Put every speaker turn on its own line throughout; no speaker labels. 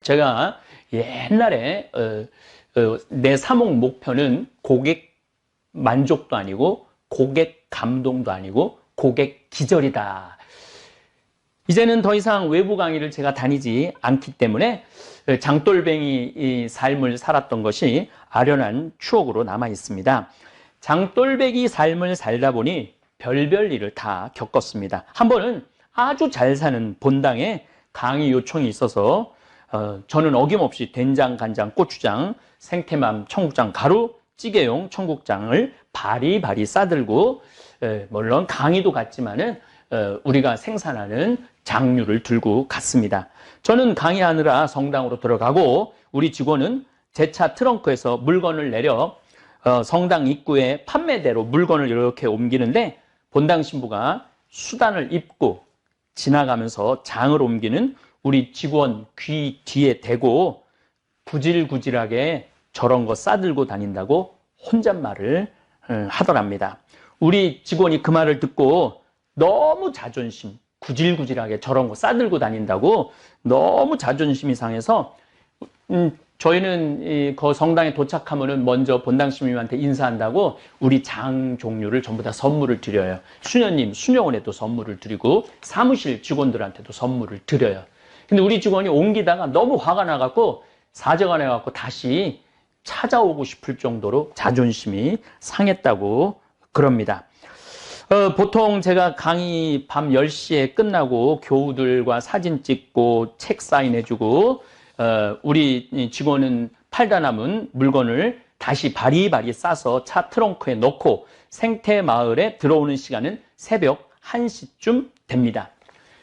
제가 옛날에 내 사목 목표는 고객 만족도 아니고 고객 감동도 아니고 고객 기절이다. 이제는 더 이상 외부 강의를 제가 다니지 않기 때문에 장돌뱅이 삶을 살았던 것이 아련한 추억으로 남아 있습니다. 장돌뱅이 삶을 살다 보니 별별 일을 다 겪었습니다. 한 번은 아주 잘 사는 본당에 강의 요청이 있어서 저는 어김없이 된장, 간장, 고추장, 생태맘, 청국장, 가루, 찌개용 청국장을 바리바리 싸들고 물론 강의도 갔지만은 우리가 생산하는 장류를 들고 갔습니다. 저는 강의하느라 성당으로 들어가고 우리 직원은 제 차 트렁크에서 물건을 내려 성당 입구에 판매대로 물건을 이렇게 옮기는데 본당 신부가 수단을 입고 지나가면서 장을 옮기는 우리 직원 귀 뒤에 대고 구질구질하게 저런 거 싸들고 다닌다고 혼잣말을 하더랍니다. 우리 직원이 그 말을 듣고 너무 자존심, 구질구질하게 저런 거 싸들고 다닌다고 너무 자존심이 상해서 저희는 그 성당에 도착하면은 먼저 본당 신부님한테 인사한다고 우리 장 종류를 전부 다 선물을 드려요. 수녀님, 수녀원에도 선물을 드리고 사무실 직원들한테도 선물을 드려요. 근데 우리 직원이 옮기다가 너무 화가 나갖고 사정가 내갖고 다시 찾아오고 싶을 정도로 자존심이 상했다고 그럽니다. 보통 제가 강의 밤 10시에 끝나고 교우들과 사진 찍고 책 사인해주고 우리 직원은 팔다 남은 물건을 다시 바리바리 싸서 차 트렁크에 넣고 생태마을에 들어오는 시간은 새벽 1시쯤 됩니다.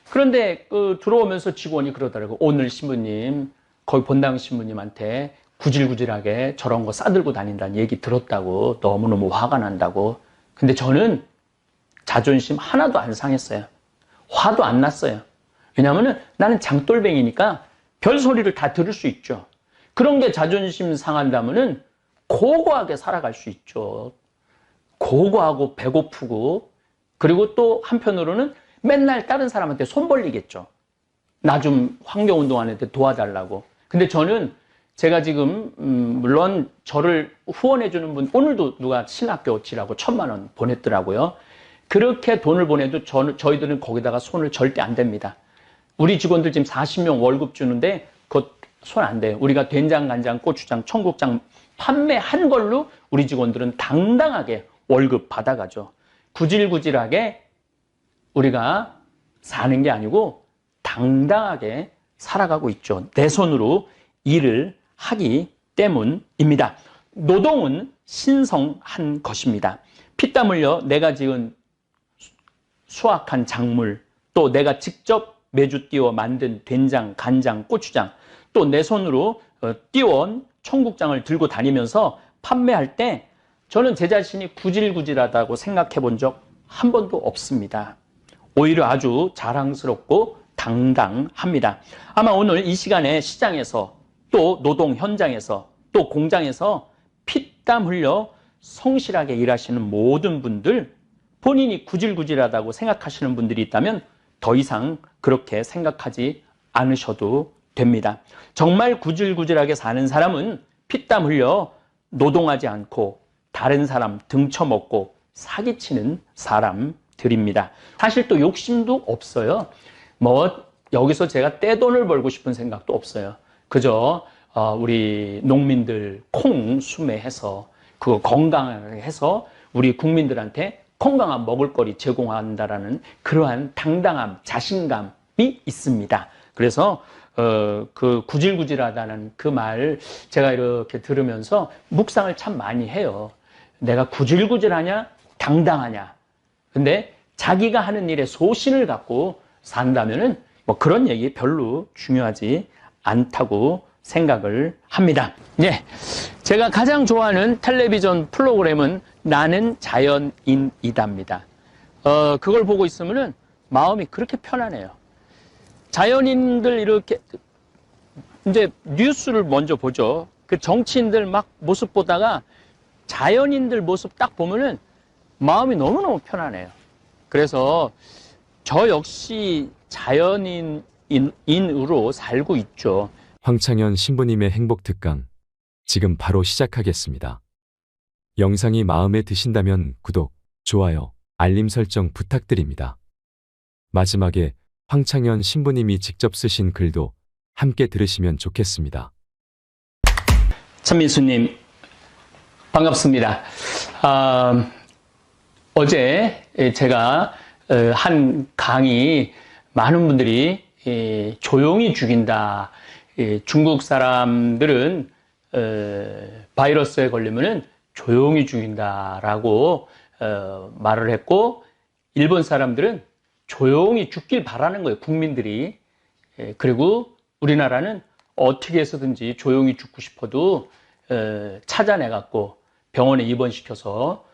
그런데 들어오면서 직원이 그러더라고요. 오늘 신부님, 거기 본당 신부님한테 구질구질하게 저런 거 싸들고 다닌다는 얘기 들었다고 너무너무 화가 난다고. 근데 저는 자존심 하나도 안 상했어요. 화도 안 났어요. 왜냐하면 나는 장돌뱅이니까 별소리를 다 들을 수 있죠. 그런 게 자존심 상한다면은 고고하게 살아갈 수 있죠. 고고하고 배고프고 그리고 또 한편으로는 맨날 다른 사람한테 손 벌리겠죠. 나 좀 환경운동하는데 도와달라고. 근데 저는 제가 지금 물론 저를 후원해주는 분 오늘도 누가 신학교 지라고 1,000,000원 보냈더라고요. 그렇게 돈을 보내도 저희들은 거기다가 손을 절대 안 댑니다. 우리 직원들 지금 40명 월급 주는데 그것 손 안 돼요. 우리가 된장, 간장, 고추장, 청국장 판매한 걸로 우리 직원들은 당당하게 월급 받아가죠. 구질구질하게 우리가 사는 게 아니고 당당하게 살아가고 있죠. 내 손으로 일을 하기 때문입니다. 노동은 신성한 것입니다. 피땀 흘려 내가 지은 수확한 작물, 또 내가 직접 매주 띄워 만든 된장, 간장, 고추장, 또 내 손으로 띄워온 청국장을 들고 다니면서 판매할 때 저는 제 자신이 구질구질하다고 생각해 본 적 한 번도 없습니다. 오히려 아주 자랑스럽고 당당합니다. 아마 오늘 이 시간에 시장에서 또 노동 현장에서 또 공장에서 피땀 흘려 성실하게 일하시는 모든 분들, 본인이 구질구질하다고 생각하시는 분들이 있다면 더 이상 그렇게 생각하지 않으셔도 됩니다. 정말 구질구질하게 사는 사람은 피땀 흘려 노동하지 않고 다른 사람 등쳐먹고 사기치는 사람들입니다. 사실 또 욕심도 없어요. 여기서 제가 떼돈을 벌고 싶은 생각도 없어요. 그저 우리 농민들 콩 수매해서 그거 건강하게 해서 우리 국민들한테 건강한 먹을거리 제공한다라는 그러한 당당함, 자신감이 있습니다. 그래서 그 구질구질하다는 그 말 제가 이렇게 들으면서 묵상을 참 많이 해요. 내가 구질구질하냐, 당당하냐. 근데 자기가 하는 일에 소신을 갖고 산다면은 뭐 그런 얘기 별로 중요하지 않다고 생각을 합니다. 네, 제가 가장 좋아하는 텔레비전 프로그램은 나는 자연인이다입니다. 그걸 보고 있으면은 마음이 그렇게 편안해요. 자연인들 이렇게 이제 뉴스를 먼저 보죠. 그 정치인들 막 모습 보다가 자연인들 모습 딱 보면은 마음이 너무너무 편안해요. 그래서 저 역시 자연인으로 살고 있죠.
황창현 신부님의 행복특강 지금 바로 시작하겠습니다. 영상이 마음에 드신다면 구독, 좋아요, 알림 설정 부탁드립니다. 마지막에 황창현 신부님이 직접 쓰신 글도 함께 들으시면 좋겠습니다.
천민수님 반갑습니다. 어제 제가 한 강의 많은 분들이 조용히 죽인다. 중국 사람들은 바이러스에 걸리면은 조용히 죽인다라고 말을 했고, 일본 사람들은 조용히 죽길 바라는 거예요, 국민들이. 그리고 우리나라는 어떻게 해서든지 조용히 죽고 싶어도 찾아내갖고 병원에 입원시켜서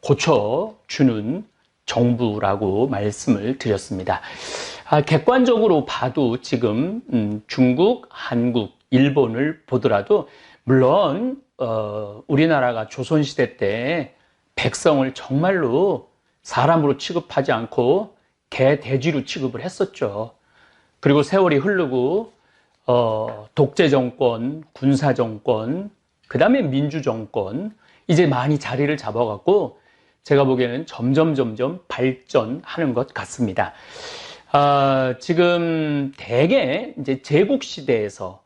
고쳐주는 정부라고 말씀을 드렸습니다. 객관적으로 봐도 지금 중국, 한국, 일본을 보더라도 물론 우리나라가 조선시대 때 백성을 정말로 사람으로 취급하지 않고 개, 돼지로 취급을 했었죠. 그리고 세월이 흐르고 독재 정권, 군사 정권, 그 다음에 민주 정권, 이제 많이 자리를 잡아갖고 제가 보기에는 점점 발전하는 것 같습니다. 지금 대개 이제 제국 시대에서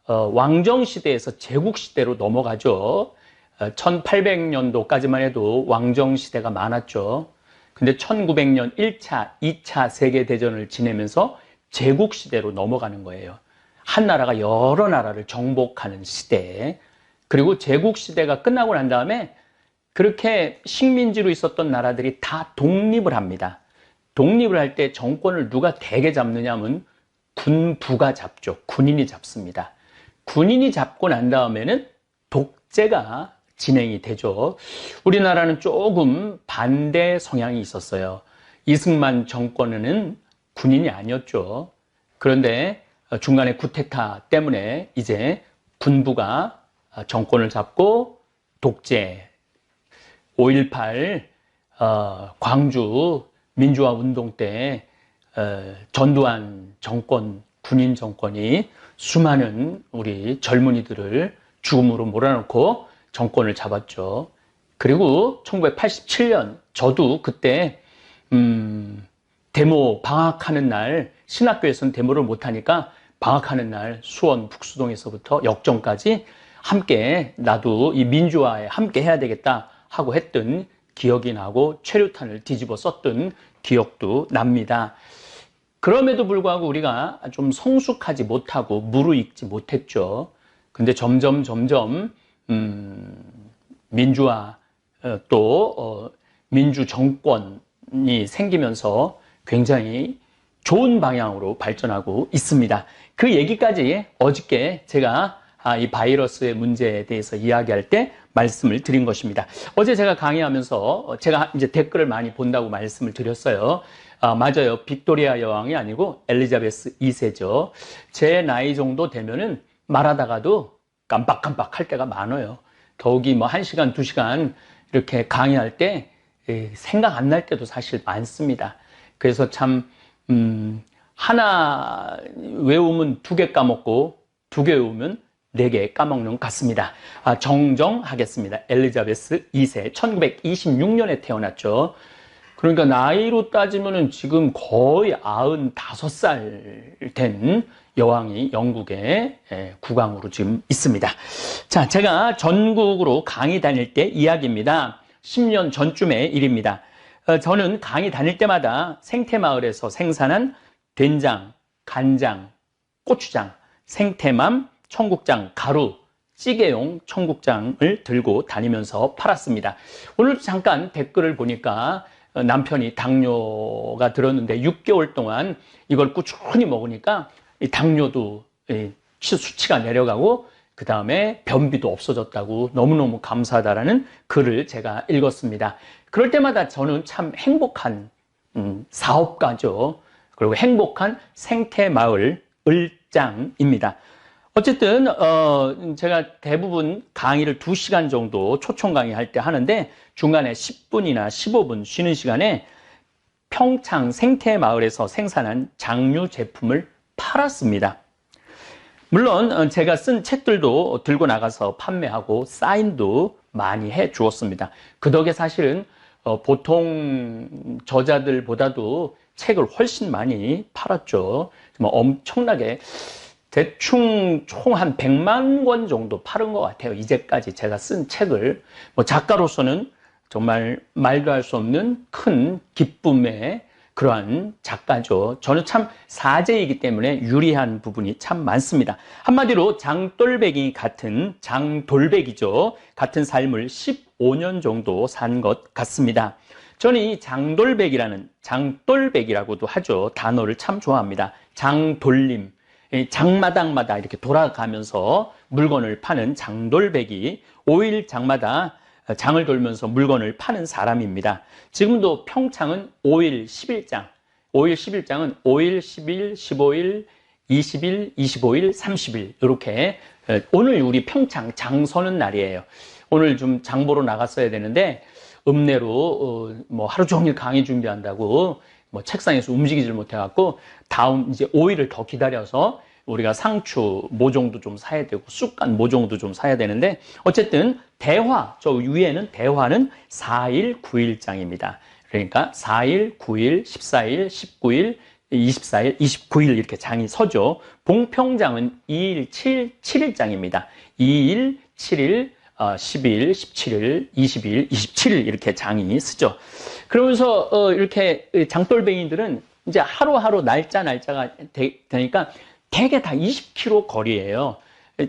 왕정 시대에서 제국 시대로 넘어가죠. 1800년도까지만 해도 왕정 시대가 많았죠. 근데 1900년 1차, 2차 세계대전을 지내면서 제국 시대로 넘어가는 거예요. 한 나라가 여러 나라를 정복하는 시대. 그리고 제국 시대가 끝나고 난 다음에 그렇게 식민지로 있었던 나라들이 다 독립을 합니다. 독립을 할 때 정권을 누가 대개 잡느냐 하면 군부가 잡죠. 군인이 잡습니다. 군인이 잡고 난 다음에는 독재가 진행이 되죠. 우리나라는 조금 반대 성향이 있었어요. 이승만 정권에는 군인이 아니었죠. 그런데 중간에 쿠데타 때문에 이제 군부가 정권을 잡고 독재, 5.18 광주 민주화 운동 때 전두환 정권, 군인 정권이 수많은 우리 젊은이들을 죽음으로 몰아넣고 정권을 잡았죠. 그리고 1987년 저도 그때 데모 방학하는 날, 신학교에서는 데모를 못하니까 방학하는 날 수원 북수동에서부터 역정까지 함께 나도 이 민주화에 함께 해야 되겠다 하고 했던 기억이 나고 최루탄을 뒤집어 썼던 기억도 납니다. 그럼에도 불구하고 우리가 좀 성숙하지 못하고 무르익지 못했죠. 근데 점점 민주화 또 민주 정권이 생기면서 굉장히 좋은 방향으로 발전하고 있습니다. 그 얘기까지 어저께 제가 이 바이러스의 문제에 대해서 이야기할 때 말씀을 드린 것입니다. 어제 제가 강의하면서 제가 이제 댓글을 많이 본다고 말씀을 드렸어요. 맞아요. 빅토리아 여왕이 아니고 엘리자베스 2세죠. 제 나이 정도 되면은 말하다가도 깜빡깜빡 할 때가 많아요. 더욱이 뭐 1시간, 2시간 이렇게 강의할 때 생각 안 날 때도 사실 많습니다. 그래서 참 하나 외우면 2개 까먹고 2개 외우면 4개 까먹는 것 같습니다. 정정하겠습니다. 엘리자베스 2세 1926년에 태어났죠. 그러니까 나이로 따지면은 지금 거의 95살 된 여왕이 영국의 국왕으로 지금 있습니다. 자, 제가 전국으로 강의 다닐 때 이야기입니다. 10년 전쯤의 일입니다. 저는 강의 다닐 때마다 생태마을에서 생산한 된장, 간장, 고추장, 생태맘, 청국장, 가루, 찌개용 청국장을 들고 다니면서 팔았습니다. 오늘 잠깐 댓글을 보니까 남편이 당뇨가 들었는데 6개월 동안 이걸 꾸준히 먹으니까 당뇨도 수치가 내려가고 그 다음에 변비도 없어졌다고 너무너무 감사하다라는 글을 제가 읽었습니다. 그럴 때마다 저는 참 행복한 사업가죠. 그리고 행복한 생태마을 을장입니다. 어쨌든 제가 대부분 강의를 2시간 정도 초청 강의할 때 하는데 중간에 10분이나 15분 쉬는 시간에 평창 생태마을에서 생산한 장류 제품을 팔았습니다. 물론 제가 쓴 책들도 들고 나가서 판매하고 사인도 많이 해 주었습니다. 그 덕에 사실은 보통 저자들보다도 책을 훨씬 많이 팔았죠. 정말 엄청나게 대충 총 한 100만 권 정도 팔은 것 같아요. 이제까지 제가 쓴 책을. 작가로서는 정말 말도 할 수 없는 큰 기쁨의 그러한 작가죠. 저는 참 사제이기 때문에 유리한 부분이 참 많습니다. 한마디로 장돌배기 같은 장돌배기죠. 같은 삶을 15년 정도 산 것 같습니다. 저는 이 장돌배기라고도 하죠. 단어를 참 좋아합니다. 장돌림. 장마당마다 이렇게 돌아가면서 물건을 파는 장돌배기, 5일 장마다 장을 돌면서 물건을 파는 사람입니다. 지금도 평창은 5일 10일장, 5일 10일장은 5일, 10일, 15일, 20일, 25일, 30일 이렇게 오늘 우리 평창 장 서는 날이에요. 오늘 좀 장 보러 나갔어야 되는데 읍내로 하루 종일 강의 준비한다고 책상에서 움직이질 못해갖고 다음 이제 5일을 더 기다려서 우리가 상추 모종도 좀 사야 되고 쑥간 모종도 좀 사야 되는데 어쨌든 대화, 저 위에는 대화는 4일 9일장입니다. 그러니까 4일, 9일, 14일, 19일, 24일, 29일 이렇게 장이 서죠. 봉평장은 2일, 7일장입니다. 2일, 7일, 10일, 17일, 20일, 27일 이렇게 장이 쓰죠. 그러면서 이렇게 장돌뱅이들은 이제 하루하루 날짜가 되니까 대개 다 20km 거리예요.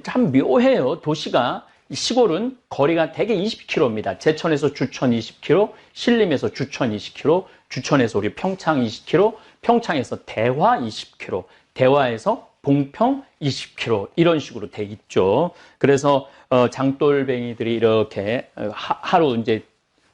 참 묘해요. 도시가 시골은 거리가 대개 20km입니다. 제천에서 주천 20km, 신림에서 주천 20km, 주천에서 우리 평창 20km, 평창에서 대화 20km, 대화에서 봉평 20km 이런 식으로 돼 있죠. 그래서 장돌뱅이들이 이렇게 하루 이제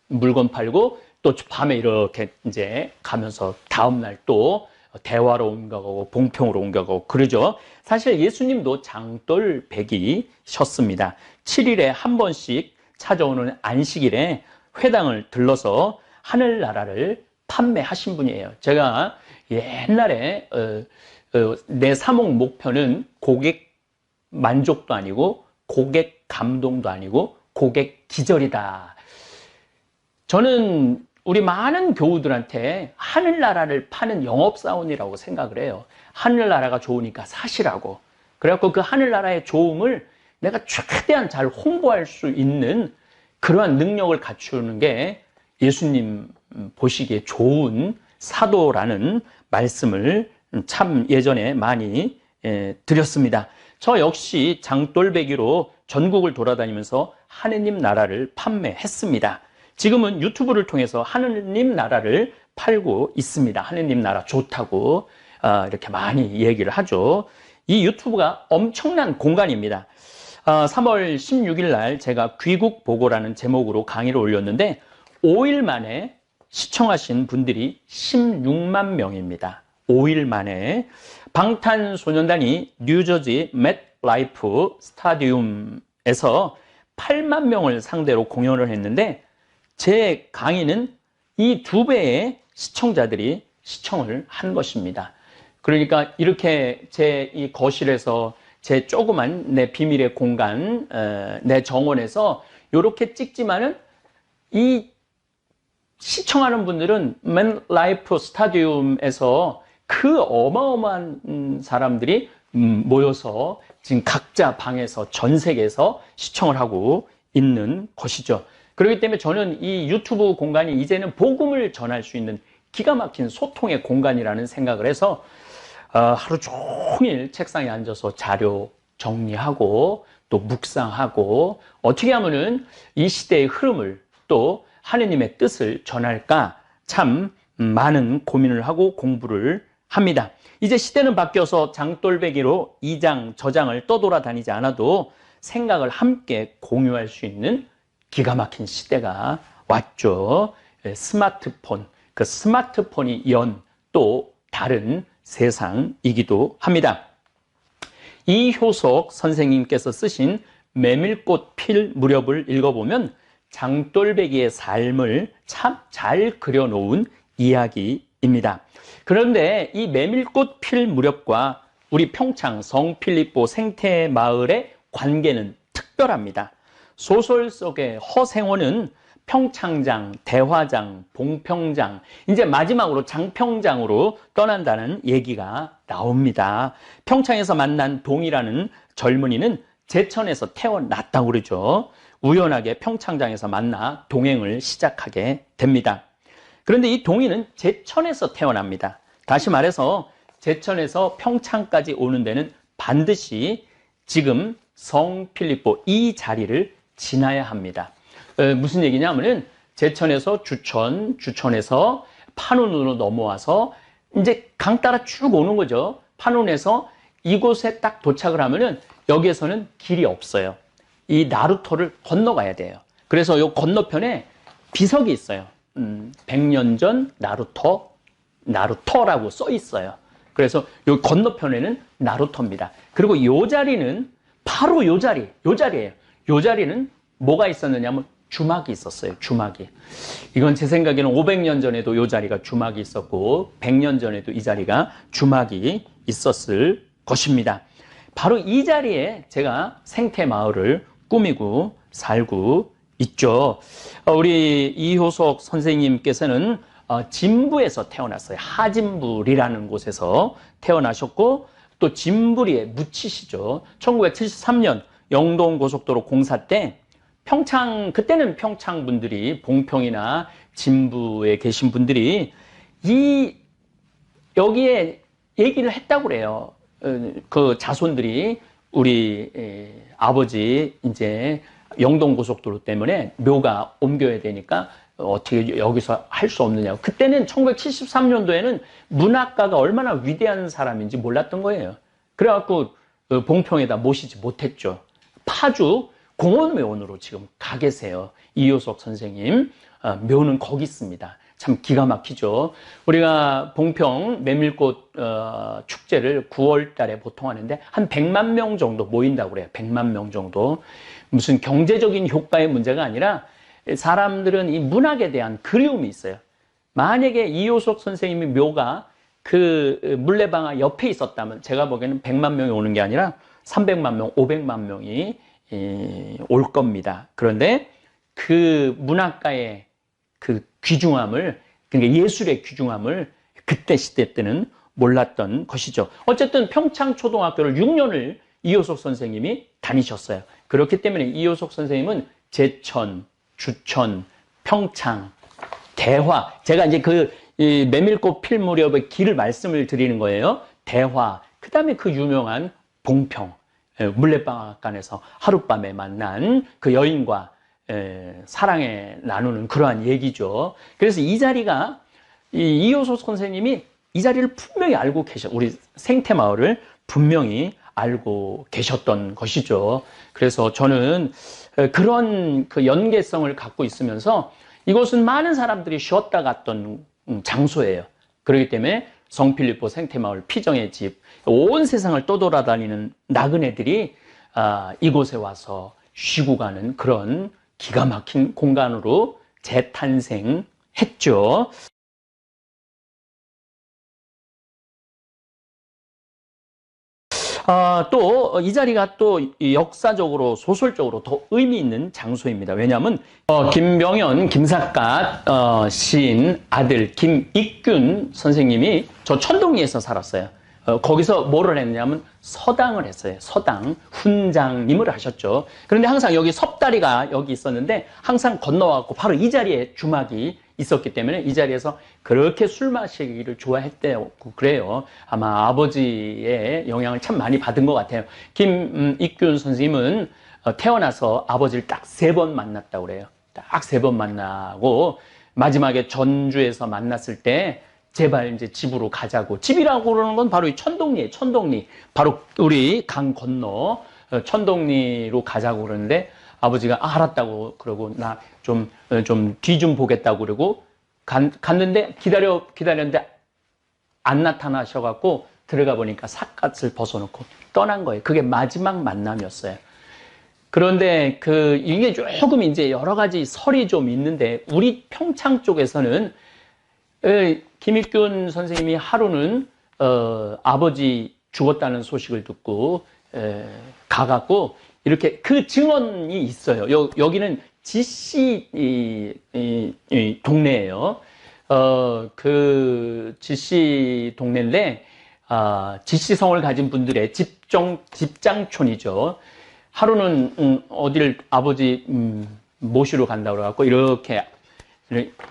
물건 팔고 또 밤에 이렇게 이제 가면서 다음날 또 대화로 옮겨가고 봉평으로 옮겨가고 그러죠. 사실 예수님도 장돌백이셨습니다. 7일에 한 번씩 찾아오는 안식일에 회당을 들러서 하늘나라를 판매하신 분이에요. 제가 옛날에 내 사목 목표는 고객 만족도 아니고 고객 감동도 아니고 고객 기절이다. 저는 우리 많은 교우들한테 하늘나라를 파는 영업사원이라고 생각을 해요. 하늘나라가 좋으니까 사시라고. 그래갖고 그 하늘나라의 좋음을 내가 최대한 잘 홍보할 수 있는 그러한 능력을 갖추는 게 예수님 보시기에 좋은 사도라는 말씀을 참 예전에 많이 드렸습니다. 저 역시 장돌배기로 전국을 돌아다니면서 하느님 나라를 판매했습니다. 지금은 유튜브를 통해서 하느님 나라를 팔고 있습니다. 하느님 나라 좋다고 이렇게 많이 얘기를 하죠. 이 유튜브가 엄청난 공간입니다. 3월 16일 날 제가 귀국보고라는 제목으로 강의를 올렸는데 5일 만에 시청하신 분들이 16만 명입니다. 5일 만에 방탄소년단이 뉴저지 맷라이프 스타디움에서 8만 명을 상대로 공연을 했는데 제 강의는 이 2배의 시청자들이 시청을 한 것입니다. 그러니까 이렇게 제 이 거실에서 제 조그만 내 비밀의 공간, 내 정원에서 이렇게 찍지만은 이 시청하는 분들은 맨라이프 스타디움에서 그 어마어마한 사람들이 모여서 지금 각자 방에서 전 세계에서 시청을 하고 있는 것이죠. 그렇기 때문에 저는 이 유튜브 공간이 이제는 복음을 전할 수 있는 기가 막힌 소통의 공간이라는 생각을 해서 하루 종일 책상에 앉아서 자료 정리하고 또 묵상하고 어떻게 하면은 이 시대의 흐름을 또 하느님의 뜻을 전할까 참 많은 고민을 하고 공부를 합니다. 이제 시대는 바뀌어서 장돌배기로 이 장 저장을 떠돌아다니지 않아도 생각을 함께 공유할 수 있는 기가 막힌 시대가 왔죠. 스마트폰, 그 스마트폰이 연 또 다른 세상이기도 합니다. 이효석 선생님께서 쓰신 메밀꽃 필 무렵을 읽어보면 장돌배기의 삶을 참 잘 그려놓은 이야기입니다. 그런데 이 메밀꽃 필 무렵과 우리 평창 성필리포 생태마을의 관계는 특별합니다. 소설 속의 허생원은 평창장, 대화장, 봉평장, 이제 마지막으로 장평장으로 떠난다는 얘기가 나옵니다. 평창에서 만난 동이라는 젊은이는 제천에서 태어났다고 그러죠. 우연하게 평창장에서 만나 동행을 시작하게 됩니다. 그런데 이 동이는 제천에서 태어납니다. 다시 말해서 제천에서 평창까지 오는 데는 반드시 지금 성필리포 이 자리를 지나야 합니다. 무슨 얘기냐면은 제천에서 주천, 주천에서 판운으로 넘어와서 이제 강 따라 쭉 오는 거죠. 판운에서 이곳에 딱 도착을 하면은 여기에서는 길이 없어요. 이 나루터를 건너가야 돼요. 그래서 이 건너편에 비석이 있어요. 100년 전 나루터라고 써 있어요. 그래서 이 건너편에는 나루터입니다. 그리고 이 자리는 바로 이 자리예요. 이 자리는 뭐가 있었느냐면 주막이 있었어요. 주막이. 이건 제 생각에는 500년 전에도 이 자리가 주막이 있었고 100년 전에도 이 자리가 주막이 있었을 것입니다. 바로 이 자리에 제가 생태마을을 꾸미고 살고 있죠. 우리 이효석 선생님께서는 진부에서 태어났어요. 하진불이라는 곳에서 태어나셨고 또 진부리에 묻히시죠. 1973년 영동고속도로 공사 때 평창, 그때는 평창 분들이, 봉평이나 진부에 계신 분들이 여기에 얘기를 했다고 그래요. 그 자손들이 우리 아버지 이제 영동고속도로 때문에 묘가 옮겨야 되니까 어떻게 여기서 할 수 없느냐고. 그때는 1973년도에는 문학가가 얼마나 위대한 사람인지 몰랐던 거예요. 그래갖고 봉평에다 모시지 못했죠. 파주 공원묘원으로 지금 가 계세요. 이효석 선생님. 묘는 거기 있습니다. 참 기가 막히죠. 우리가 봉평 메밀꽃 축제를 9월 달에 보통 하는데 한 100만 명 정도 모인다고 그래요. 100만 명 정도. 무슨 경제적인 효과의 문제가 아니라 사람들은 이 문학에 대한 그리움이 있어요. 만약에 이효석 선생님의 묘가 그 물레방아 옆에 있었다면 제가 보기에는 100만 명이 오는 게 아니라 300만 명, 500만 명이 올 겁니다. 그런데 그 문학가의 그 귀중함을, 그러니까 예술의 귀중함을 그때 시대 때는 몰랐던 것이죠. 어쨌든 평창초등학교를 6년을 이효석 선생님이 다니셨어요. 그렇기 때문에 이효석 선생님은 제천, 주천, 평창, 대화, 제가 이제 그 메밀꽃 필 무렵의 길을 말씀을 드리는 거예요. 대화, 그 다음에 그 유명한 봉평, 물레방앗간에서 하룻밤에 만난 그 여인과 사랑에 나누는 그러한 얘기죠. 그래서 이 자리가 이효석 선생님이 이 자리를 분명히 알고 우리 생태마을을 분명히 알고 계셨던 것이죠. 그래서 저는 그런 그 연계성을 갖고 있으면서 이곳은 많은 사람들이 쉬었다 갔던 장소예요. 그렇기 때문에 성필리포 생태마을 피정의 집, 온 세상을 떠돌아다니는 나그네들이 이곳에 와서 쉬고 가는 그런 기가 막힌 공간으로 재탄생했죠. 또 이 자리가 또 역사적으로 소설적으로 더 의미 있는 장소입니다. 왜냐하면 김병현, 김삿갓 시인 아들 김익균 선생님이 저 천동리에서 살았어요. 거기서 뭐를 했냐면 서당을 했어요. 서당, 훈장님을 하셨죠. 그런데 항상 여기 섭다리가 여기 있었는데 항상 건너와갖고 바로 이 자리에 주막이 있었기 때문에 이 자리에서 그렇게 술 마시기를 좋아했대요. 그래요. 아마 아버지의 영향을 참 많이 받은 것 같아요. 김익균 선생님은 태어나서 아버지를 딱 3번 만났다고 그래요. 딱 3번 만나고 마지막에 전주에서 만났을 때 제발 이제 집으로 가자고. 집이라고 그러는 건 바로 이 천동리예요. 천동리. 바로 우리 강 건너 천동리로 가자고 그러는데 아버지가 알았다고 그러고 나 좀 뒤 좀 보겠다고 그러고 갔는데 기다렸는데 안 나타나셔갖고 들어가 보니까 삿갓을 벗어놓고 떠난 거예요. 그게 마지막 만남이었어요. 그런데 이게 조금 이제 여러 가지 설이 좀 있는데 우리 평창 쪽에서는 김익균 선생님이 하루는 아버지 죽었다는 소식을 듣고 가갖고 이렇게 그 증언이 있어요. 여기는 지씨 이 동네예요. 그 지씨 동네인데 지씨성을 가진 분들의 집장촌이죠. 하루는 어디를 아버지 모시러 간다고 그래갖고 이렇게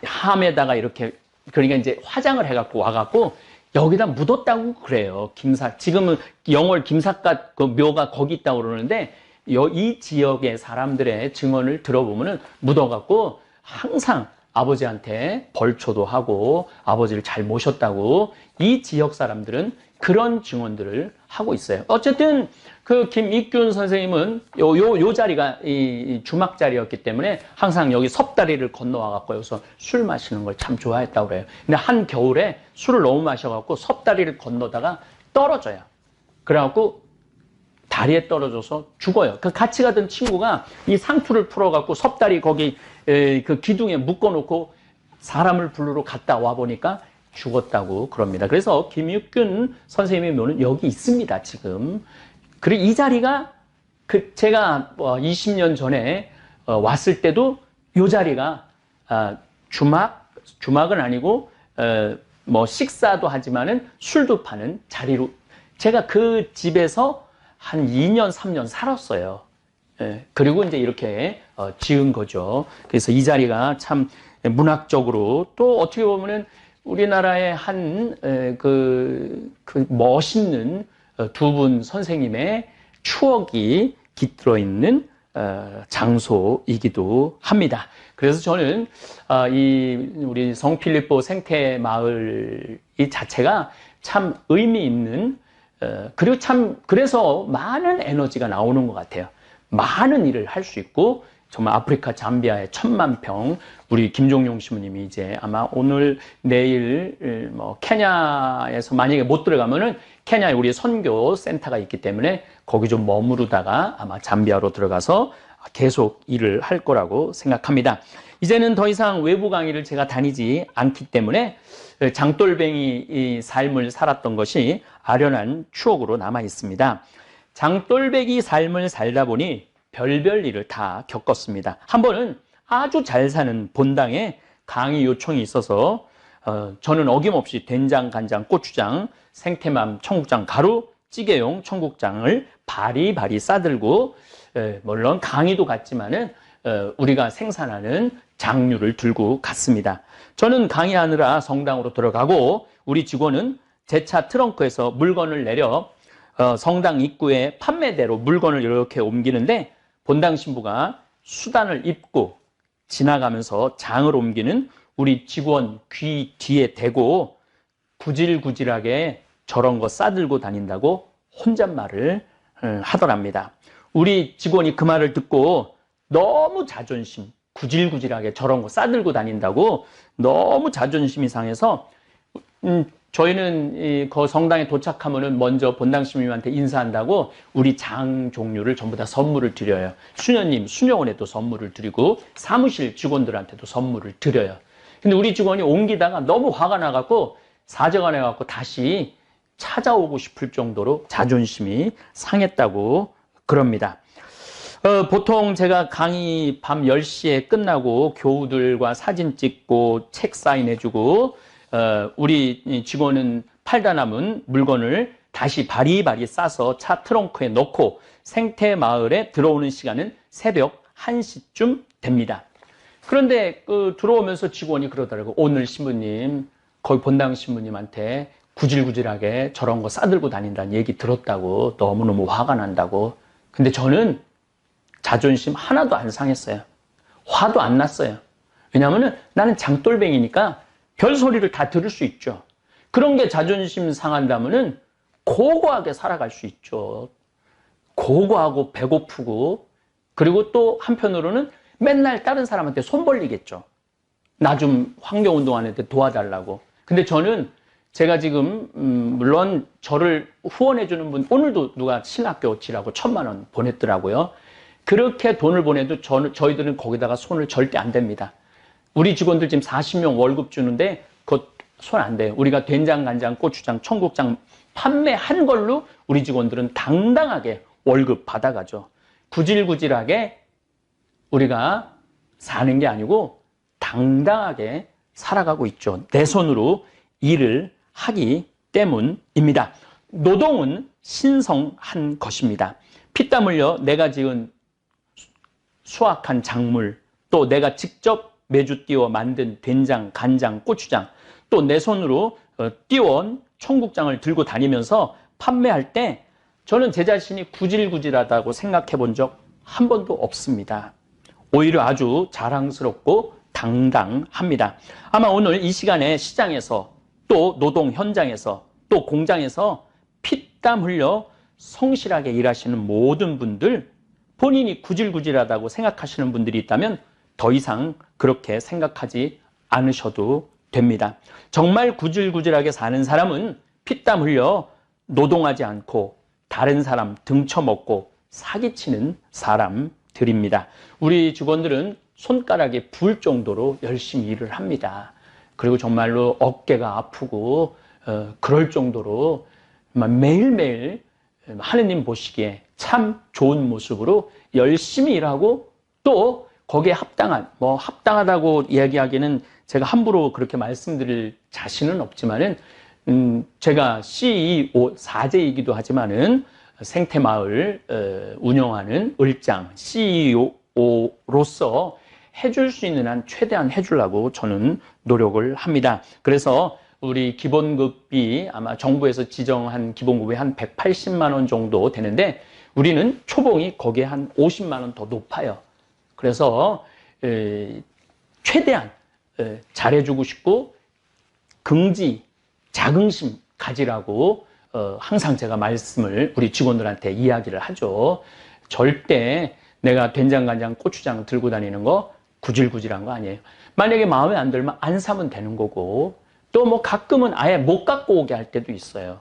함에다가 이렇게 그러니까 이제 화장을 해갖고 와갖고 여기다 묻었다고 그래요. 지금은 영월 김삿갓 그 묘가 거기 있다고 그러는데 이 지역의 사람들의 증언을 들어보면은 묻어갖고 항상 아버지한테 벌초도 하고 아버지를 잘 모셨다고 이 지역 사람들은 그런 증언들을 하고 있어요. 어쨌든 그 김익균 선생님은 요 자리가 이 주막 자리였기 때문에 항상 여기 섭다리를 건너와갖고 여기서 술 마시는 걸 참 좋아했다고 그래요. 근데 한 겨울에 술을 너무 마셔갖고 섭다리를 건너다가 떨어져요. 그래갖고 다리에 떨어져서 죽어요. 그 같이 가던 친구가 이 상투를 풀어갖고 섭다리 거기 그 기둥에 묶어놓고 사람을 부르러 갔다 와 보니까 죽었다고 그럽니다. 그래서 김익균 선생님의 묘는 여기 있습니다, 지금. 그리고 이 자리가 제가 20년 전에 왔을 때도 이 자리가 주막은 아니고 뭐 식사도 하지만은 술도 파는 자리로 제가 그 집에서 한 2년, 3년 살았어요. 그리고 이제 이렇게 지은 거죠. 그래서 이 자리가 참 문학적으로 또 어떻게 보면은 우리나라의 그 멋있는 두 분 선생님의 추억이 깃들어 있는 장소이기도 합니다. 그래서 저는 우리 성필리포 생태마을 이 자체가 참 의미 있는 그리고 그래서 많은 에너지가 나오는 것 같아요. 많은 일을 할 수 있고 정말 아프리카 잠비아의 10,000평 우리 김종용 신부님이 이제 아마 오늘 내일 뭐 케냐에서 만약에 못 들어가면은 케냐에 우리 선교 센터가 있기 때문에 거기 좀 머무르다가 아마 잠비아로 들어가서 계속 일을 할 거라고 생각합니다. 이제는 더 이상 외부 강의를 제가 다니지 않기 때문에 장돌뱅이 이 삶을 살았던 것이 아련한 추억으로 남아 있습니다. 장돌뱅이 삶을 살다 보니 별별 일을 다 겪었습니다. 한 번은 아주 잘 사는 본당에 강의 요청이 있어서 저는 어김없이 된장, 간장, 고추장, 생태맘, 청국장, 가루, 찌개용 청국장을 바리바리 싸들고 물론 강의도 갔지만은 우리가 생산하는 장류를 들고 갔습니다. 저는 강의하느라 성당으로 들어가고 우리 직원은 제 차 트렁크에서 물건을 내려 성당 입구에 판매대로 물건을 이렇게 옮기는데 본당 신부가 수단을 입고 지나가면서 장을 옮기는 우리 직원 귀 뒤에 대고 구질구질하게 저런 거 싸들고 다닌다고 혼잣말을 하더랍니다. 우리 직원이 그 말을 듣고 너무 자존심, 구질구질하게 저런 거 싸들고 다닌다고 너무 자존심이 상해서 저희는 그 성당에 도착하면은 먼저 본당 신부님한테 인사한다고 우리 장 종류를 전부 다 선물을 드려요. 수녀님, 수녀원에도 선물을 드리고 사무실 직원들한테도 선물을 드려요. 근데 우리 직원이 옮기다가 너무 화가 나갖고 사정을 해갖고 다시 찾아오고 싶을 정도로 자존심이 상했다고 그럽니다. 보통 제가 강의 밤 10시에 끝나고 교우들과 사진 찍고 책 사인해주고 우리 직원은 팔다 남은 물건을 다시 바리바리 싸서 차 트렁크에 넣고 생태마을에 들어오는 시간은 새벽 1시쯤 됩니다. 그런데 들어오면서 직원이 그러더라고요. 오늘 신부님, 거기 본당 신부님한테 구질구질하게 저런 거 싸들고 다닌다는 얘기 들었다고 너무너무 화가 난다고. 근데 저는 자존심 하나도 안 상했어요. 화도 안 났어요. 왜냐하면 나는 장돌뱅이니까 별소리를 다 들을 수 있죠. 그런 게 자존심 상한다면은 고고하게 살아갈 수 있죠. 고고하고 배고프고 그리고 또 한편으로는 맨날 다른 사람한테 손 벌리겠죠. 나 좀 환경운동하는데 도와달라고. 근데 저는 제가 지금 물론 저를 후원해주는 분 오늘도 누가 신학교 지라고 1,000,000원 보냈더라고요. 그렇게 돈을 보내도 저희들은 거기다가 손을 절대 안 댑니다. 우리 직원들 지금 40명 월급 주는데 그 손 안 대요. 우리가 된장, 간장, 고추장, 청국장 판매한 걸로 우리 직원들은 당당하게 월급 받아가죠. 구질구질하게 우리가 사는 게 아니고 당당하게 살아가고 있죠. 내 손으로 일을 하기 때문입니다. 노동은 신성한 것입니다. 피땀 흘려 내가 지은 수확한 작물, 또 내가 직접 매주 띄워 만든 된장, 간장, 고추장, 또 내 손으로 띄워온 청국장을 들고 다니면서 판매할 때 저는 제 자신이 구질구질하다고 생각해 본 적 한 번도 없습니다. 오히려 아주 자랑스럽고 당당합니다. 아마 오늘 이 시간에 시장에서 또 노동 현장에서 또 공장에서 피땀 흘려 성실하게 일하시는 모든 분들, 본인이 구질구질하다고 생각하시는 분들이 있다면 더 이상 그렇게 생각하지 않으셔도 됩니다. 정말 구질구질하게 사는 사람은 피땀 흘려 노동하지 않고 다른 사람 등쳐먹고 사기치는 사람들입니다. 우리 직원들은 손가락에 부을 정도로 열심히 일을 합니다. 그리고 정말로 어깨가 아프고 그럴 정도로 매일매일 하느님 보시기에 참 좋은 모습으로 열심히 일하고 또 거기에 합당하다고 이야기하기는 제가 함부로 그렇게 말씀드릴 자신은 없지만은 제가 CEO 4제이기도 하지만은 생태마을 운영하는 을장 CEO로서 해줄 수 있는 한 최대한 해주려고 저는 노력을 합니다. 그래서 우리 기본급이 아마 정부에서 지정한 기본급이 한 180만 원 정도 되는데 우리는 초봉이 거기에 한 50만 원 더 높아요. 그래서 최대한 잘해주고 싶고 긍지, 자긍심 가지라고 항상 제가 말씀을 우리 직원들한테 이야기를 하죠. 절대 내가 된장, 간장, 고추장 들고 다니는 거 구질구질한 거 아니에요. 만약에 마음에 안 들면 안 사면 되는 거고 또 뭐 가끔은 아예 못 갖고 오게 할 때도 있어요.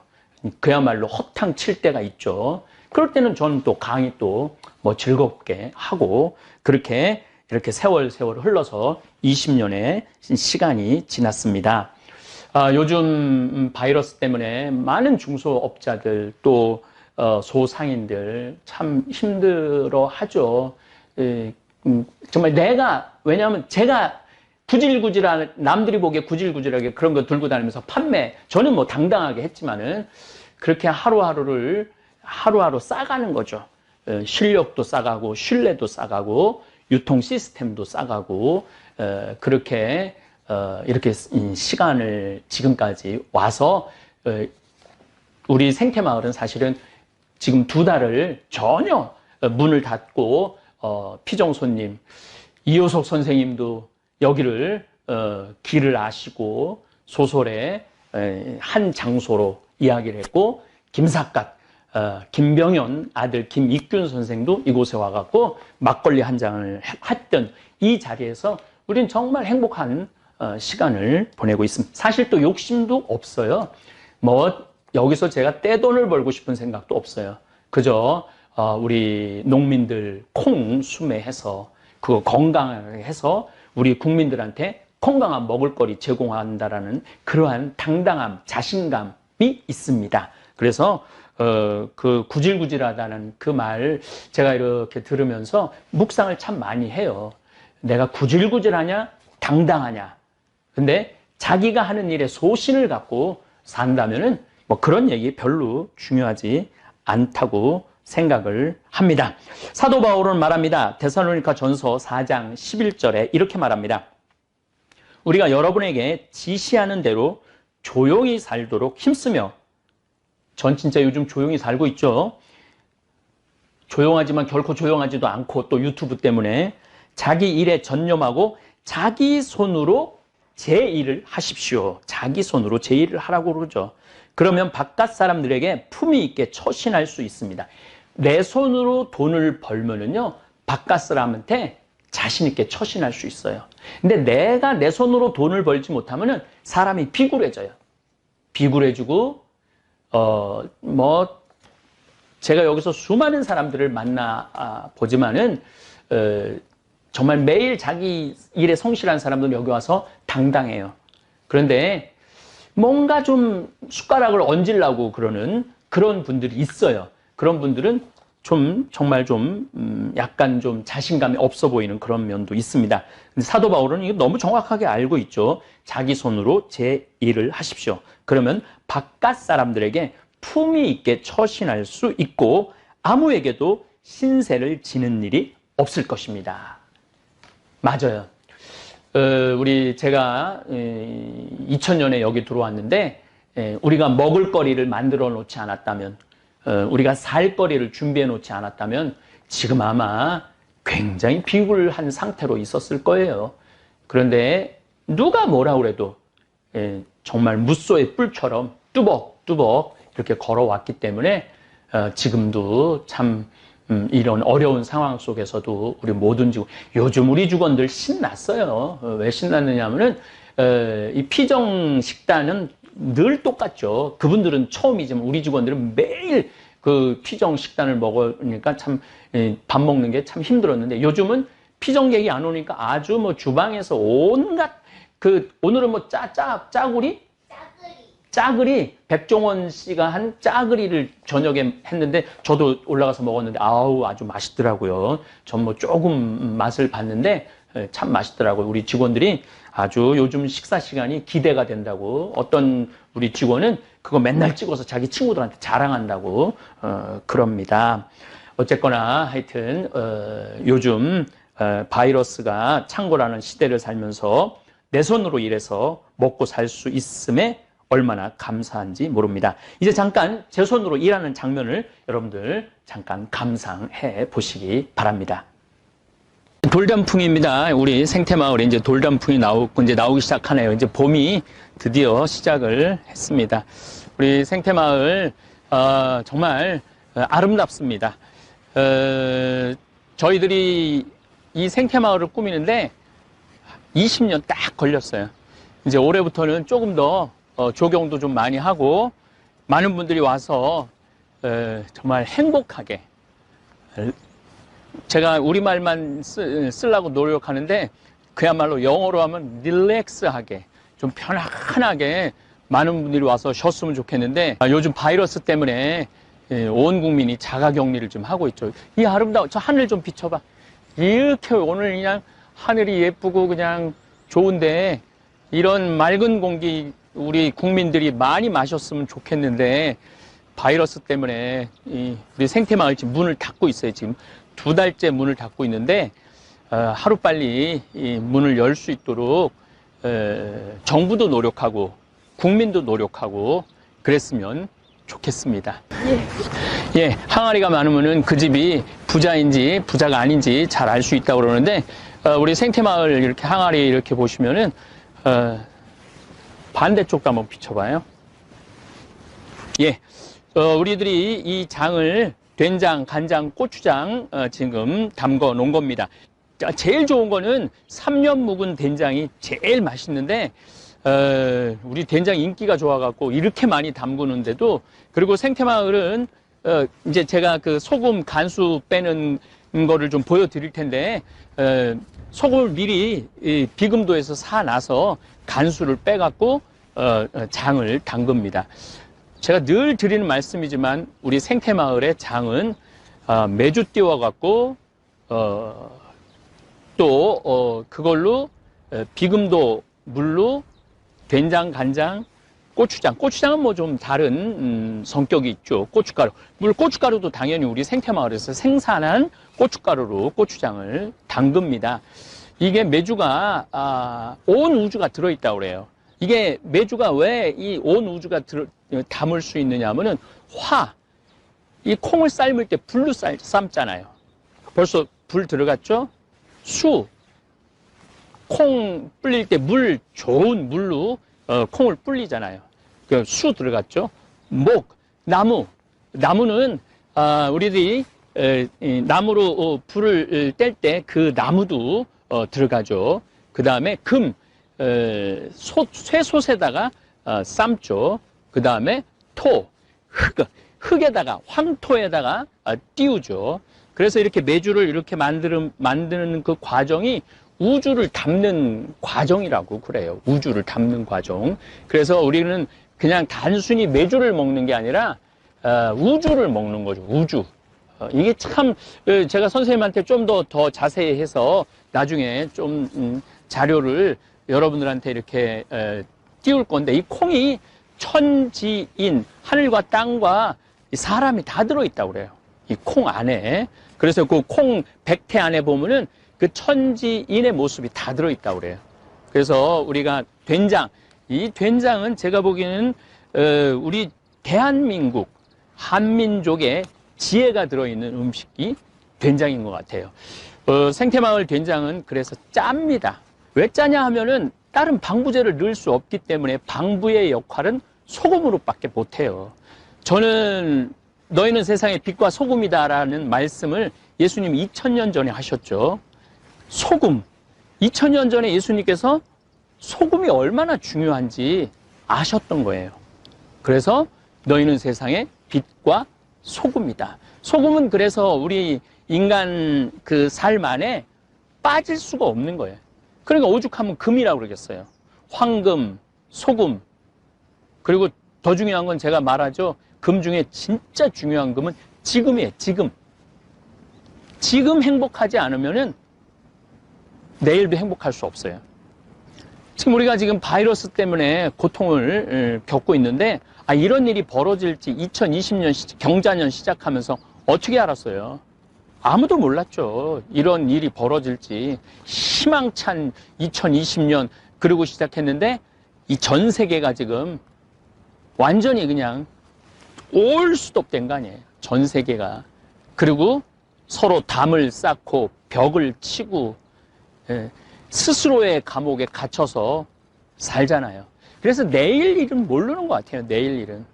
그야말로 허탕 칠 때가 있죠. 그럴 때는 저는 또 강의 또 뭐 즐겁게 하고 그렇게 이렇게 세월 흘러서 20년의 시간이 지났습니다. 요즘 바이러스 때문에 많은 중소업자들 또 소상인들 참 힘들어 하죠. 정말 왜냐하면 제가 구질구질한, 남들이 보기에 구질구질하게 그런 거 들고 다니면서 저는 뭐 당당하게 했지만은 그렇게 하루하루 싸가는 거죠. 실력도 싸가고, 신뢰도 싸가고, 유통 시스템도 싸가고, 그렇게, 이렇게 시간을 지금까지 와서, 우리 생태마을은 사실은 지금 2달을 전혀 문을 닫고, 피정 손님, 이효석 선생님도 여기를, 길을 아시고, 소설의 한 장소로 이야기를 했고, 김삿갓, 김병현 아들 김익균 선생도 이곳에 와갖고 막걸리 한 잔을 했던 이 자리에서 우린 정말 행복한 시간을 보내고 있습니다. 사실 또 욕심도 없어요. 뭐 여기서 제가 떼돈을 벌고 싶은 생각도 없어요. 그저 우리 농민들 콩 수매해서 그거 건강하게 해서 우리 국민들한테 건강한 먹을거리 제공한다라는 그러한 당당함, 자신감이 있습니다. 그래서 그 구질구질하다는 그 말 제가 이렇게 들으면서 묵상을 참 많이 해요. 내가 구질구질하냐? 당당하냐? 근데 자기가 하는 일에 소신을 갖고 산다면은 뭐 그런 얘기 별로 중요하지 않다고 생각을 합니다. 사도 바울은 말합니다. 데살로니가 전서 4장 11절에 이렇게 말합니다. 우리가 여러분에게 지시하는 대로 조용히 살도록 힘쓰며 전 진짜 요즘 조용히 살고 있죠. 조용하지만 결코 조용하지도 않고 또 유튜브 때문에 자기 일에 전념하고 자기 손으로 제 일을 하십시오. 자기 손으로 제 일을 하라고 그러죠. 그러면 바깥 사람들에게 품위 있게 처신할 수 있습니다. 내 손으로 돈을 벌면은요, 바깥 사람한테 자신 있게 처신할 수 있어요. 근데 내가 내 손으로 돈을 벌지 못하면은 사람이 비굴해져요. 비굴해지고 제가 여기서 수많은 사람들을 만나 보지만은, 정말 매일 자기 일에 성실한 사람들은 여기 와서 당당해요. 그런데, 뭔가 좀 숟가락을 얹으려고 그러는 그런 분들이 있어요. 그런 분들은 정말 약간 좀 자신감이 없어 보이는 그런 면도 있습니다. 근데 사도 바울은 이거 너무 정확하게 알고 있죠. 자기 손으로 제 일을 하십시오. 그러면 바깥 사람들에게 품위 있게 처신할 수 있고 아무에게도 신세를 지는 일이 없을 것입니다. 맞아요. 제가 2000년에 여기 들어왔는데 우리가 먹을 거리를 만들어 놓지 않았다면 우리가 살 거리를 준비해 놓지 않았다면 지금 아마 굉장히 비굴한 상태로 있었을 거예요. 그런데 누가 뭐라 그래도 정말 무소의 뿔처럼 뚜벅뚜벅 이렇게 걸어왔기 때문에 지금도 참 이런 어려운 상황 속에서도 우리 모든 직원, 요즘 우리 직원들 신났어요. 왜 신났느냐 하면은 이 피정 식단은 늘 똑같죠. 그분들은 처음이지만 우리 직원들은 매일 그 피정 식단을 먹으니까 참 밥 먹는 게 참 힘들었는데 요즘은 피정객이 안 오니까 아주 뭐 주방에서 온갖 오늘은 뭐 짜글이 백종원 씨가 한 짜글이를 저녁에 했는데 저도 올라가서 먹었는데 아주 맛있더라고요. 전 뭐 조금 맛을 봤는데 참 맛있더라고요. 우리 직원들이 아주 요즘 식사 시간이 기대가 된다고. 어떤 우리 직원은 그거 맨날 찍어서 자기 친구들한테 자랑한다고 그럽니다. 어쨌거나 하여튼 요즘 바이러스가 창궐하는 시대를 살면서 내 손으로 일해서 먹고 살 수 있음에 얼마나 감사한지 모릅니다. 이제 잠깐 제 손으로 일하는 장면을 여러분들 잠깐 감상해 보시기 바랍니다. 돌단풍입니다. 우리 생태마을에 이제 돌단풍이 나오기 시작하네요. 이제 봄이 드디어 시작을 했습니다. 우리 생태마을 정말 아름답습니다. 저희들이 이 생태마을을 꾸미는데 20년 딱 걸렸어요. 이제 올해부터는 조금 더 조경도 좀 많이 하고 많은 분들이 와서 정말 행복하게, 제가 우리말만 쓰려고 노력하는데 그야말로 영어로 하면 릴렉스하게 좀 편안하게 많은 분들이 와서 쉬었으면 좋겠는데 요즘 바이러스 때문에 온 국민이 자가격리를 좀 하고 있죠. 이 아름다운 저 하늘 좀 비춰봐. 이렇게 오늘 그냥 하늘이 예쁘고 그냥 좋은데 이런 맑은 공기 우리 국민들이 많이 마셨으면 좋겠는데 바이러스 때문에 우리 생태마을 지금 문을 닫고 있어요. 지금 2달째 문을 닫고 있는데 하루빨리 이 문을 열 수 있도록 정부도 노력하고 국민도 노력하고 그랬으면 좋겠습니다. 예, 항아리가 많으면은 그 집이 부자인지 부자가 아닌지 잘 알 수 있다고 그러는데 우리 생태마을 이렇게 항아리 이렇게 보시면은 반대쪽도 한번 비춰봐요. 예, 우리들이 이 장을 된장, 간장, 고추장 지금 담궈 놓은 겁니다. 제일 좋은 거는 3년 묵은 된장이 제일 맛있는데 우리 된장 인기가 좋아갖고 이렇게 많이 담그는데도, 그리고 생태마을은 이제 제가 그 소금 간수 빼는 거를 좀 보여드릴 텐데 소금을 미리 비금도에서 사놔서 간수를 빼갖고 장을 담급니다. 제가 늘 드리는 말씀이지만 우리 생태마을의 장은 매주 띄워갖고 또 그걸로 비금도 물로 된장, 간장, 고추장은 뭐 좀 다른 성격이 있죠. 고춧가루. 물론 고춧가루도 당연히 우리 생태마을에서 생산한 고춧가루로 고추장을 담급니다. 이게 메주가 온 우주가 들어있다고 그래요. 이게 메주가 왜 이 온 우주가 담을 수 있느냐 하면은 이 콩을 삶을 때 불로 삶잖아요. 벌써 불 들어갔죠? 콩 불릴 때 좋은 물로 콩을 불리잖아요. 그 수 들어갔죠? 나무는 우리들이 나무로 불을 뗄 때 그 나무도 들어가죠. 그 다음에 쇠솥에다가 삶죠. 그 다음에 흙에다가 황토에다가 띄우죠. 그래서 이렇게 메주를 이렇게 만드는 그 과정이 우주를 담는 과정이라고 그래요. 우주를 담는 과정. 그래서 우리는 그냥 단순히 메주를 먹는 게 아니라 우주를 먹는 거죠. 우주. 이게 참 제가 선생님한테 좀 더 자세히 해서 나중에 좀 자료를 여러분들한테 이렇게 띄울 건데, 이 콩이 천지인, 하늘과 땅과 사람이 다 들어있다고 그래요. 이 콩 안에. 그래서 그 콩 백태 안에 보면은 그 천지인의 모습이 다 들어있다고 그래요. 그래서 우리가 된장, 이 된장은 제가 보기에는 우리 대한민국, 한민족의 지혜가 들어있는 음식이 된장인 것 같아요. 생태마을 된장은 그래서 짭니다. 왜 짜냐 하면은 다른 방부제를 넣을 수 없기 때문에 방부의 역할은 소금으로밖에 못해요. 저는 너희는 세상의 빛과 소금이다라는 말씀을 예수님이 2000년 전에 하셨죠. 소금. 2000년 전에 예수님께서 소금이 얼마나 중요한지 아셨던 거예요. 그래서 너희는 세상의 빛과 소금이다. 소금은 그래서 우리 인간 그 삶 안에 빠질 수가 없는 거예요. 그러니까 오죽하면 금이라고 그러겠어요. 황금, 소금. 그리고 더 중요한 건 제가 말하죠. 금 중에 진짜 중요한 금은 지금이에요. 지금. 지금 행복하지 않으면은 내일도 행복할 수 없어요. 지금 우리가 지금 바이러스 때문에 고통을 겪고 있는데, 이런 일이 벌어질지 2020년 경자년 시작하면서 어떻게 알았어요? 아무도 몰랐죠. 이런 일이 벌어질지. 희망찬 2020년 그러고 시작했는데 이 전 세계가 지금 완전히 그냥 올 수도 없던 거 아니에요. 전 세계가. 그리고 서로 담을 쌓고 벽을 치고 스스로의 감옥에 갇혀서 살잖아요. 그래서 내일 일은 모르는 것 같아요. 내일 일은.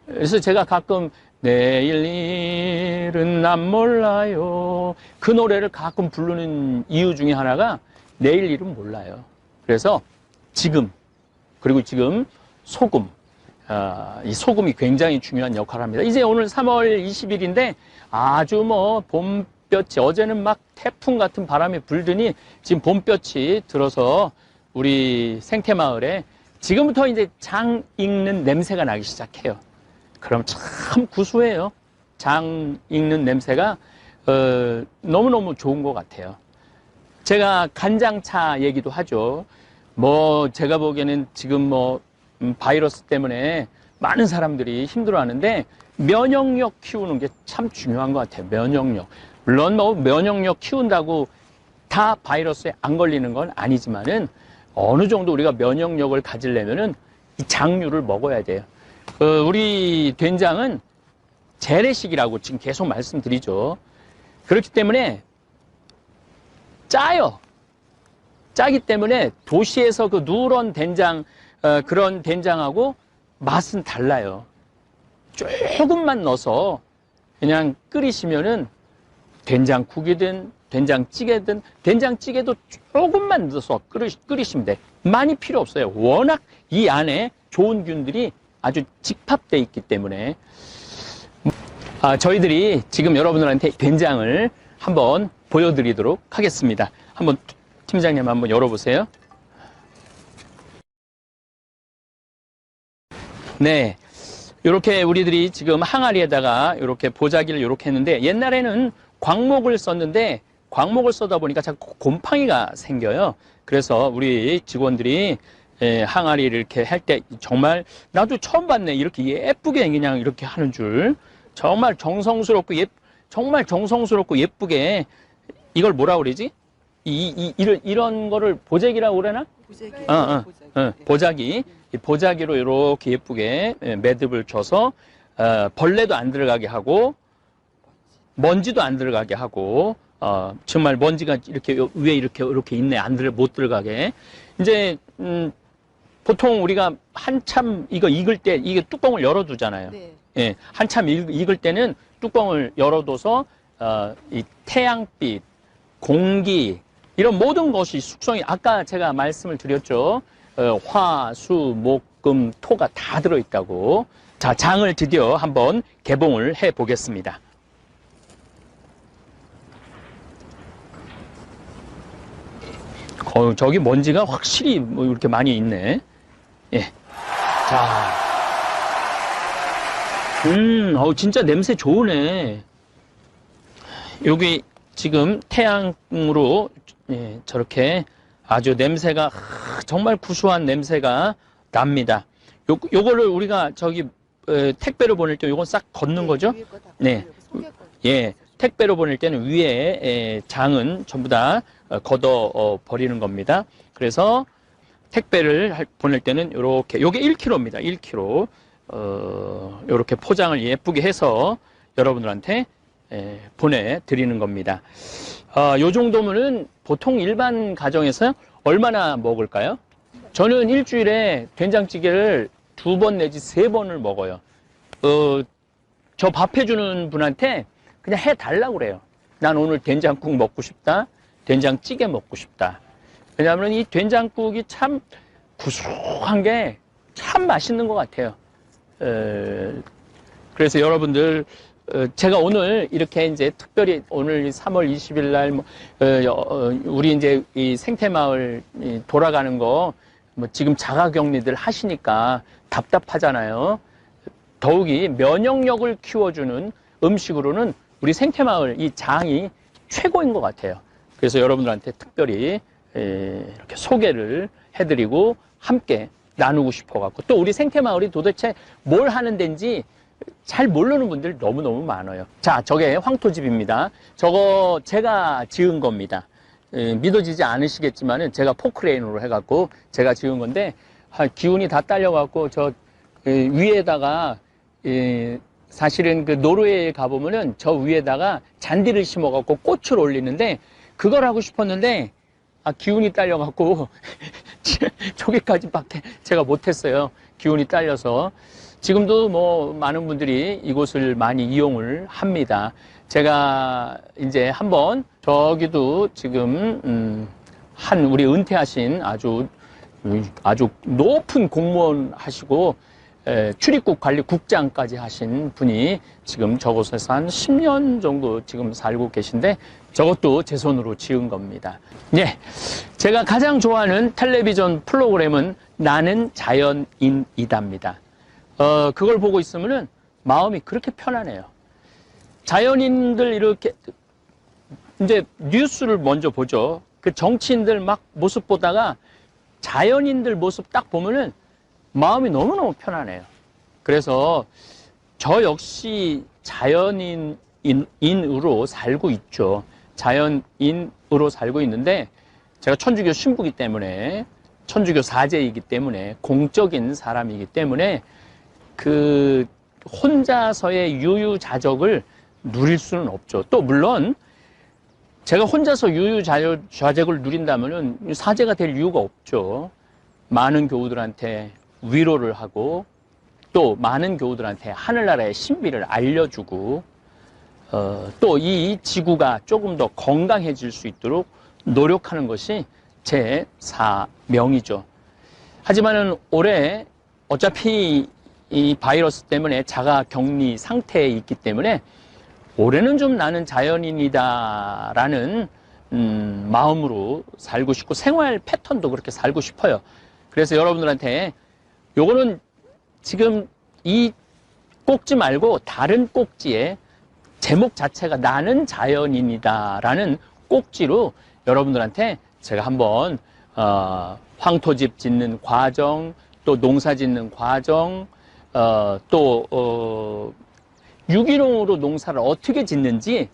그래서 제가 가끔 내일 일은 난 몰라요. 그 노래를 가끔 부르는 이유 중에 하나가 내일 일은 몰라요. 그래서 지금, 그리고 지금 소금. 이 소금이 굉장히 중요한 역할을 합니다. 이제 오늘 3월 20일인데 아주 봄볕이, 어제는 막 태풍 같은 바람이 불더니 지금 봄볕이 들어서 우리 생태마을에 지금부터 이제 장 익는 냄새가 나기 시작해요. 그럼 참 구수해요. 장 익는 냄새가 너무너무 좋은 것 같아요. 제가 간장차 얘기도 하죠. 제가 보기에는 지금 바이러스 때문에 많은 사람들이 힘들어하는데 면역력 키우는 게 참 중요한 것 같아요. 면역력. 물론 면역력 키운다고 다 바이러스에 안 걸리는 건 아니지만은 어느 정도 우리가 면역력을 가지려면은 이 장류를 먹어야 돼요. 우리 된장은 재래식이라고 지금 계속 말씀드리죠. 그렇기 때문에 짜요. 짜기 때문에 도시에서 그 누런 된장, 그런 된장하고 맛은 달라요. 조금만 넣어서 그냥 끓이시면은 된장국이든 된장찌개든, 된장찌개도 조금만 넣어서 끓이시면 돼. 많이 필요 없어요. 워낙 이 안에 좋은 균들이 아주 집합되어 있기 때문에. 저희들이 지금 여러분들한테 된장을 한번 보여드리도록 하겠습니다. 한번 팀장님 한번 열어보세요. 네. 이렇게 우리들이 지금 항아리에다가 이렇게 보자기를 이렇게 했는데, 옛날에는 광목을 썼는데 광목을 써다 보니까 자꾸 곰팡이가 생겨요. 그래서 우리 직원들이 항아리를 이렇게 할 때 정말 나도 처음 봤네. 이렇게 예쁘게 그냥 이렇게 하는 줄. 정말 정성스럽고 정말 정성스럽고 예쁘게. 이걸 뭐라 그러지? 이런 거를 보자기라고 그러나? 보자기. 보자기. 이 보자기로 이렇게 예쁘게 매듭을 쳐서 벌레도 안 들어가게 하고 먼지도 안 들어가게 하고, 정말 먼지가 이렇게 위에 이렇게 있네. 못 들어가게. 이제 보통 우리가 한참 이거 익을 때 이게 뚜껑을 열어두잖아요. 네. 예, 한참 익을 때는 뚜껑을 열어둬서 이 태양빛, 공기 이런 모든 것이 숙성이, 아까 제가 말씀을 드렸죠. 화, 수, 목, 금, 토가 다 들어있다고. 자, 장을 드디어 한번 개봉을 해 보겠습니다. 저기 먼지가 확실히 뭐 이렇게 많이 있네. 예. 자. 진짜 냄새 좋으네. 여기 지금 태양으로, 예, 저렇게 아주 냄새가, 정말 구수한 냄새가 납니다. 요거를 우리가 저기, 택배로 보낼 때 요건 싹 걷는 거죠? 네. 예. 택배로 보낼 때는 위에 장은 전부 다 걷어 버리는 겁니다. 그래서 택배를 보낼 때는 요렇게, 요게 1kg입니다. 1kg. 요렇게 포장을 예쁘게 해서 여러분들한테 보내드리는 겁니다. 요 정도면은 보통 일반 가정에서 얼마나 먹을까요? 저는 일주일에 된장찌개를 2번 내지 3번을 먹어요. 저 밥 해주는 분한테 그냥 해달라고 그래요. 난 오늘 된장국 먹고 싶다. 된장찌개 먹고 싶다. 왜냐하면 이 된장국이 참 구수한 게 참 맛있는 것 같아요. 그래서 여러분들, 제가 오늘 이렇게 이제 특별히 오늘 3월 20일 날, 우리 이제 이 생태마을 돌아가는 거, 뭐 지금 자가격리들 하시니까 답답하잖아요. 더욱이 면역력을 키워주는 음식으로는 우리 생태마을 이 장이 최고인 것 같아요. 그래서 여러분들한테 특별히 이렇게 소개를 해드리고 함께 나누고 싶어갖고, 또 우리 생태마을이 도대체 뭘 하는 데인지 잘 모르는 분들 너무너무 많아요. 자, 저게 황토집입니다. 저거 제가 지은 겁니다. 믿어지지 않으시겠지만은 제가 포크레인으로 해갖고 제가 지은 건데, 기운이 다 딸려갖고 저 위에다가, 사실은 그 노르웨이에 가보면은 저 위에다가 잔디를 심어갖고 꽃을 올리는데, 그걸 하고 싶었는데, 기운이 딸려갖고 저기까지밖에 제가 못했어요. 기운이 딸려서. 지금도 뭐 많은 분들이 이곳을 많이 이용을 합니다. 제가 이제 한번 저기도 지금 우리 은퇴하신 아주 높은 공무원 하시고 출입국 관리 국장까지 하신 분이 지금 저곳에서 한 10년 정도 지금 살고 계신데, 저것도 제 손으로 지은 겁니다. 예. 제가 가장 좋아하는 텔레비전 프로그램은 나는 자연인이다입니다. 그걸 보고 있으면은 마음이 그렇게 편안해요. 자연인들 이렇게, 이제 뉴스를 먼저 보죠. 그 정치인들 막 모습 보다가 자연인들 모습 딱 보면은 마음이 너무너무 편안해요. 그래서 저 역시 자연인으로 살고 있죠. 자연인으로 살고 있는데, 제가 천주교 신부이기 때문에, 천주교 사제이기 때문에, 공적인 사람이기 때문에 그 혼자서의 유유자적을 누릴 수는 없죠. 또 물론 제가 혼자서 유유자적을 누린다면은 사제가 될 이유가 없죠. 많은 교우들한테 위로를 하고, 또 많은 교우들한테 하늘나라의 신비를 알려주고, 또 이 지구가 조금 더 건강해질 수 있도록 노력하는 것이 제 사명이죠. 하지만은 올해 어차피 이 바이러스 때문에 자가 격리 상태에 있기 때문에 올해는 좀 나는 자연인이다라는 마음으로 살고 싶고, 생활 패턴도 그렇게 살고 싶어요. 그래서 여러분들한테 요거는 지금 이 꼭지 말고 다른 꼭지에 제목 자체가 나는 자연인이다라는 꼭지로 여러분들한테 제가 한번 황토집 짓는 과정, 또 농사 짓는 과정, 또 유기농으로 농사를 어떻게 짓는지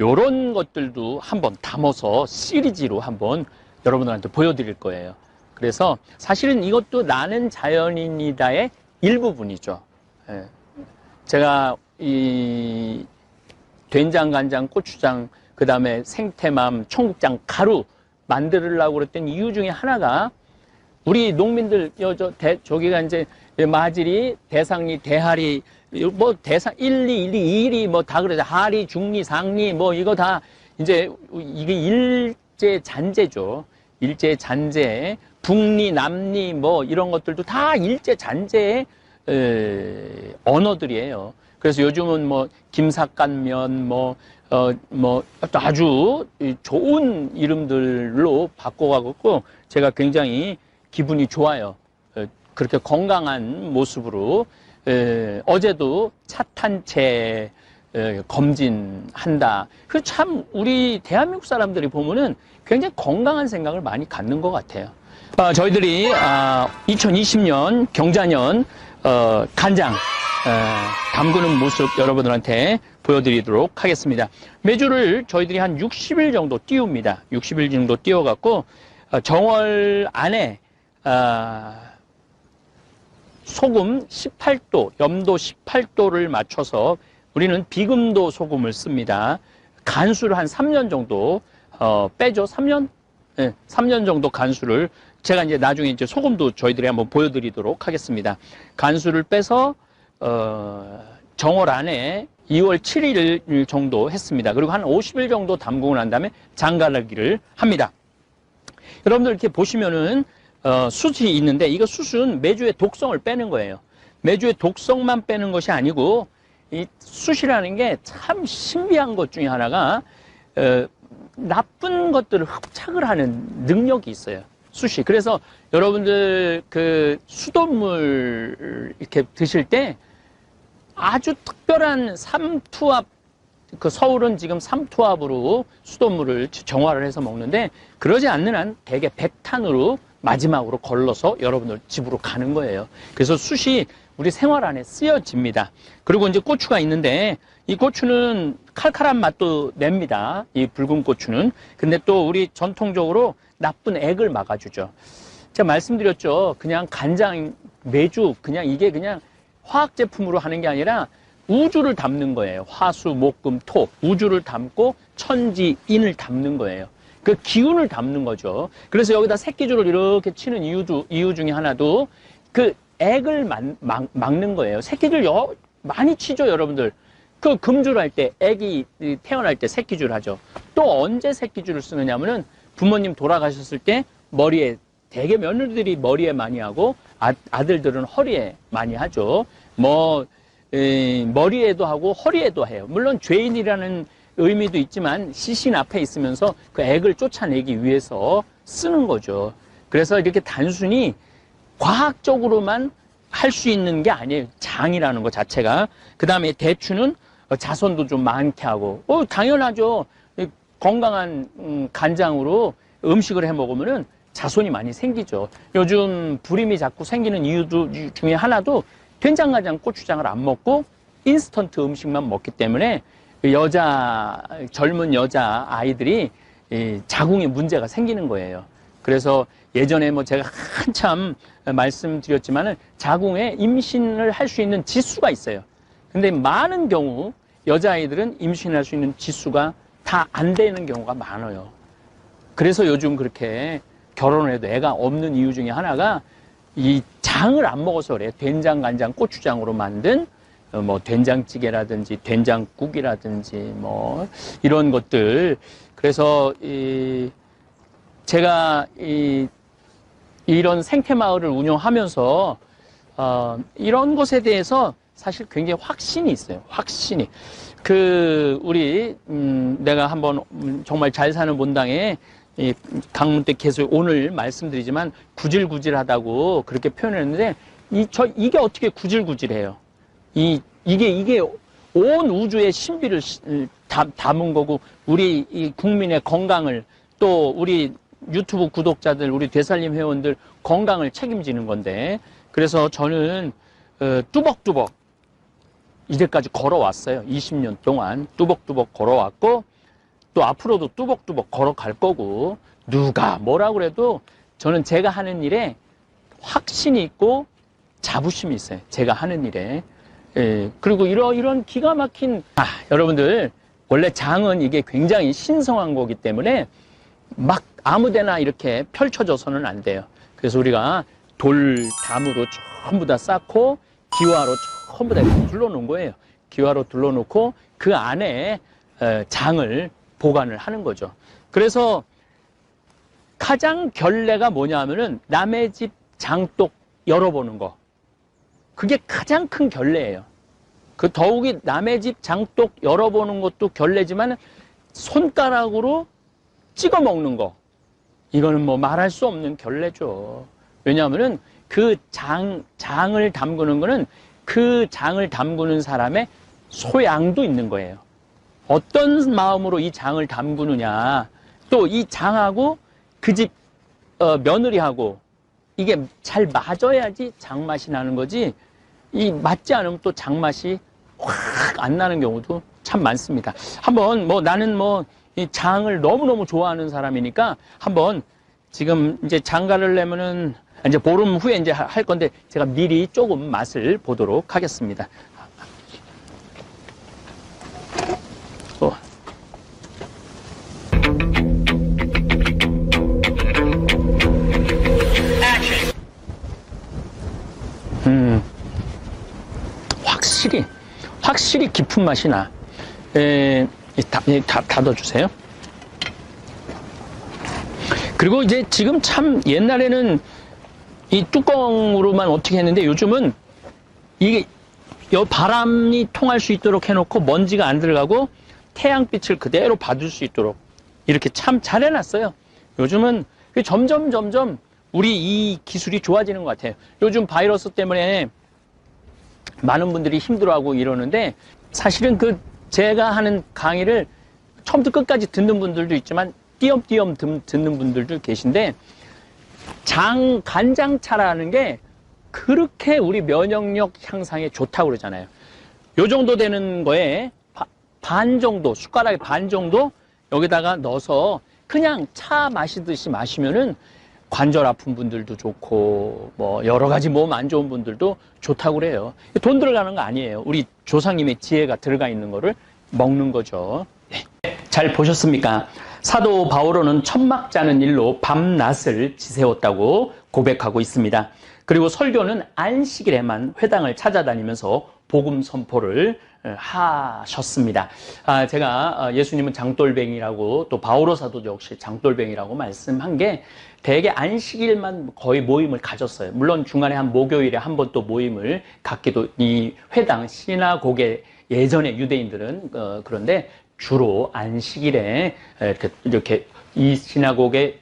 이런 것들도 한번 담아서 시리즈로 한번 여러분들한테 보여드릴 거예요. 그래서 사실은 이것도 나는 자연인이다의 일부분이죠. 제가 이 된장, 간장, 고추장, 그 다음에 생태맘, 청국장, 가루 만들려고 그랬던 이유 중에 하나가, 우리 농민들, 저기가 이제 마질이, 대상리, 대하리, 뭐 대상 1, 2, 1, 2, 2리 뭐 다 그러죠. 하리, 중리, 상리 뭐 이거 다 이제 이게 일제 잔재죠. 일제 잔재, 북리, 남리 뭐 이런 것들도 다 일제 잔재의 언어들이에요. 그래서 요즘은 뭐 김삿갓면 또 아주 좋은 이름들로 바꿔가고 제가 굉장히 기분이 좋아요. 그렇게 건강한 모습으로 어제도 차 탄 채 검진한다. 그 참 우리 대한민국 사람들이 보면은 굉장히 건강한 생각을 많이 갖는 것 같아요. 저희들이 2020년 경자년 간장 담그는 모습 여러분들한테 보여드리도록 하겠습니다. 메주를 저희들이 한 60일 정도 띄웁니다. 60일 정도 띄워갖고 정월 안에 소금 18도, 염도 18도를 맞춰서 우리는 비금도 소금을 씁니다. 간수를 한 3년 정도 빼죠. 3년? 네, 3년 정도 간수를 제가 이제 나중에 이제 소금도 저희들이 한번 보여드리도록 하겠습니다. 간수를 빼서 정월 안에 2월 7일 정도 했습니다. 그리고 한 50일 정도 담그고 난 다음에 장가르기를 합니다. 여러분들 이렇게 보시면은 숯이 있는데 이거 숯은 메주의 독성을 빼는 거예요. 메주의 독성만 빼는 것이 아니고 이 숯이라는 게 참 신비한 것 중에 하나가 나쁜 것들을 흡착을 하는 능력이 있어요. 숯이. 그래서 여러분들 그 수돗물 이렇게 드실 때 아주 특별한 삼투압, 그 서울은 지금 삼투압으로 수돗물을 정화를 해서 먹는데 그러지 않는 한 대개 백탄으로 마지막으로 걸러서 여러분들 집으로 가는 거예요. 그래서 숯이 우리 생활 안에 쓰여집니다. 그리고 이제 고추가 있는데 이 고추는 칼칼한 맛도 냅니다. 이 붉은 고추는. 근데 또 우리 전통적으로 나쁜 액을 막아주죠. 제가 말씀드렸죠. 그냥 간장, 메주, 그냥 이게 그냥 화학 제품으로 하는 게 아니라 우주를 담는 거예요. 화수, 목금, 토. 우주를 담고 천지, 인을 담는 거예요. 그 기운을 담는 거죠. 그래서 여기다 새끼줄을 이렇게 치는 이유 중에 하나도 그 액을 막는 거예요. 새끼줄 많이 치죠, 여러분들. 그 금줄 할 때, 애기 태어날 때 새끼줄 하죠. 또 언제 새끼줄을 쓰느냐면은 부모님 돌아가셨을 때 머리에, 대개 며느리들이 머리에 많이 하고 아들들은 허리에 많이 하죠. 머리에도 하고 허리에도 해요. 물론 죄인이라는 의미도 있지만 시신 앞에 있으면서 그 액을 쫓아내기 위해서 쓰는 거죠. 그래서 이렇게 단순히 과학적으로만 할 수 있는 게 아니에요. 장이라는 것 자체가. 그 다음에 대추는 자손도 좀 많게 하고, 당연하죠. 건강한 간장으로 음식을 해 먹으면은 자손이 많이 생기죠. 요즘 불임이 자꾸 생기는 이유 중에 하나도 된장간장 고추장을 안 먹고 인스턴트 음식만 먹기 때문에 젊은 여자 아이들이 자궁에 문제가 생기는 거예요. 그래서 예전에 제가 한참 말씀드렸지만은 자궁에 임신을 할 수 있는 지수가 있어요. 근데 많은 경우 여자아이들은 임신할 수 있는 지수가 다 안 되는 경우가 많아요. 그래서 요즘 그렇게 결혼을 해도 애가 없는 이유 중에 하나가 이 장을 안 먹어서 그래요. 된장, 간장, 고추장으로 만든 된장찌개라든지 된장국이라든지 이런 것들. 그래서 제가 이런 생태마을을 운영하면서 이런 것에 대해서 사실 굉장히 확신이 있어요. 확신이. 내가 한번 정말 잘 사는 본당에 강문 때 계속 오늘 말씀드리지만 구질구질하다고 그렇게 표현했는데 이게 어떻게 구질구질해요? 이게 온 우주의 신비를 담은 거고 우리 이 국민의 건강을 또 우리 유튜브 구독자들, 우리 되살림 회원들 건강을 책임지는 건데 그래서 저는 뚜벅뚜벅 이제까지 걸어왔어요. 20년 동안 뚜벅뚜벅 걸어왔고 또 앞으로도 뚜벅뚜벅 걸어갈 거고 누가 뭐라고 그래도 저는 제가 하는 일에 확신이 있고 자부심이 있어요. 제가 하는 일에. 그리고 이런 기가 막힌 여러분들 원래 장은 이게 굉장히 신성한 거기 때문에 막 아무데나 이렇게 펼쳐져서는 안 돼요. 그래서 우리가 돌담으로 전부 다 쌓고 기와로 전부 다 이렇게 둘러놓은 거예요. 기와로 둘러놓고 그 안에 장을 보관을 하는 거죠. 그래서 가장 결례가 뭐냐 하면은 남의 집 장독 열어보는 거. 그게 가장 큰 결례예요. 그 더욱이 남의 집 장독 열어보는 것도 결례지만 손가락으로 찍어 먹는 거, 이거는 뭐 말할 수 없는 결례죠. 왜냐하면은 그 장을 담그는 거는 그 장을 담그는 사람의 소양도 있는 거예요. 어떤 마음으로 이 장을 담그느냐, 또 이 장하고 그 집 며느리하고 이게 잘 맞아야지 장맛이 나는 거지, 이 맞지 않으면 또 장맛이 확 안 나는 경우도 참 많습니다. 한번 뭐 나는 뭐 이 장을 너무너무 좋아하는 사람이니까 한번 지금 이제 장가를 내면은 이제 보름 후에 이제 할 건데 제가 미리 조금 맛을 보도록 하겠습니다. 확실히 깊은 맛이 나. 닫아주세요. 그리고 이제 지금 참 옛날에는 이 뚜껑으로만 어떻게 했는데 요즘은 이게 바람이 통할 수 있도록 해놓고 먼지가 안 들어가고 태양빛을 그대로 받을 수 있도록 이렇게 참 잘 해놨어요. 요즘은 점점 우리 이 기술이 좋아지는 것 같아요. 요즘 바이러스 때문에 많은 분들이 힘들어하고 이러는데 사실은 제가 하는 강의를 처음부터 끝까지 듣는 분들도 있지만 띄엄띄엄 듣는 분들도 계신데, 간장차라는 게 그렇게 우리 면역력 향상에 좋다고 그러잖아요. 요 정도 되는 거에 반 정도, 숟가락의 반 정도 여기다가 넣어서 그냥 차 마시듯이 마시면은 관절 아픈 분들도 좋고 뭐 여러 가지 몸 안 좋은 분들도 좋다고 그래요. 돈 들어가는 거 아니에요. 우리 조상님의 지혜가 들어가 있는 거를 먹는 거죠. 네. 잘 보셨습니까? 사도 바오로는 천막 짜는 일로 밤낮을 지새웠다고 고백하고 있습니다. 그리고 설교는 안식일에만 회당을 찾아다니면서 복음 선포를 하셨습니다. 제가 예수님은 장돌뱅이라고, 또 바오로 사도 역시 장돌뱅이라고 말씀한 게 대개 안식일만 거의 모임을 가졌어요. 물론 중간에 한 목요일에 한 번 또 모임을 갖기도, 이 회당 시나고게, 예전에 유대인들은 그런데 주로 안식일에 이렇게 이 시나고게,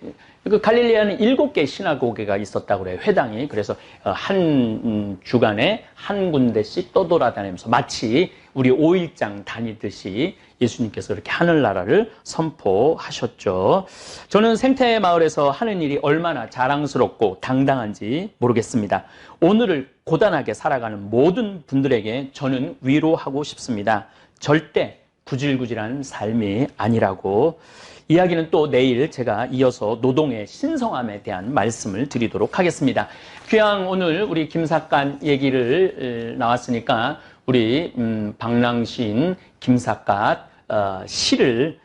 갈릴리아는 7개 시나고게가 있었다고 그래요, 회당이. 그래서 한 주간에 한 군데씩 떠돌아다니면서 마치 우리 5일장 다니듯이 예수님께서 이렇게 하늘나라를 선포하셨죠. 저는 생태마을에서 하는 일이 얼마나 자랑스럽고 당당한지 모르겠습니다. 오늘을 고단하게 살아가는 모든 분들에게 저는 위로하고 싶습니다. 절대 구질구질한 삶이 아니라고. 이야기는 또 내일 제가 이어서 노동의 신성함에 대한 말씀을 드리도록 하겠습니다. 귀양 오늘 우리 김삿갓 얘기를 나왔으니까 우리 방랑시인 김삿갓 시를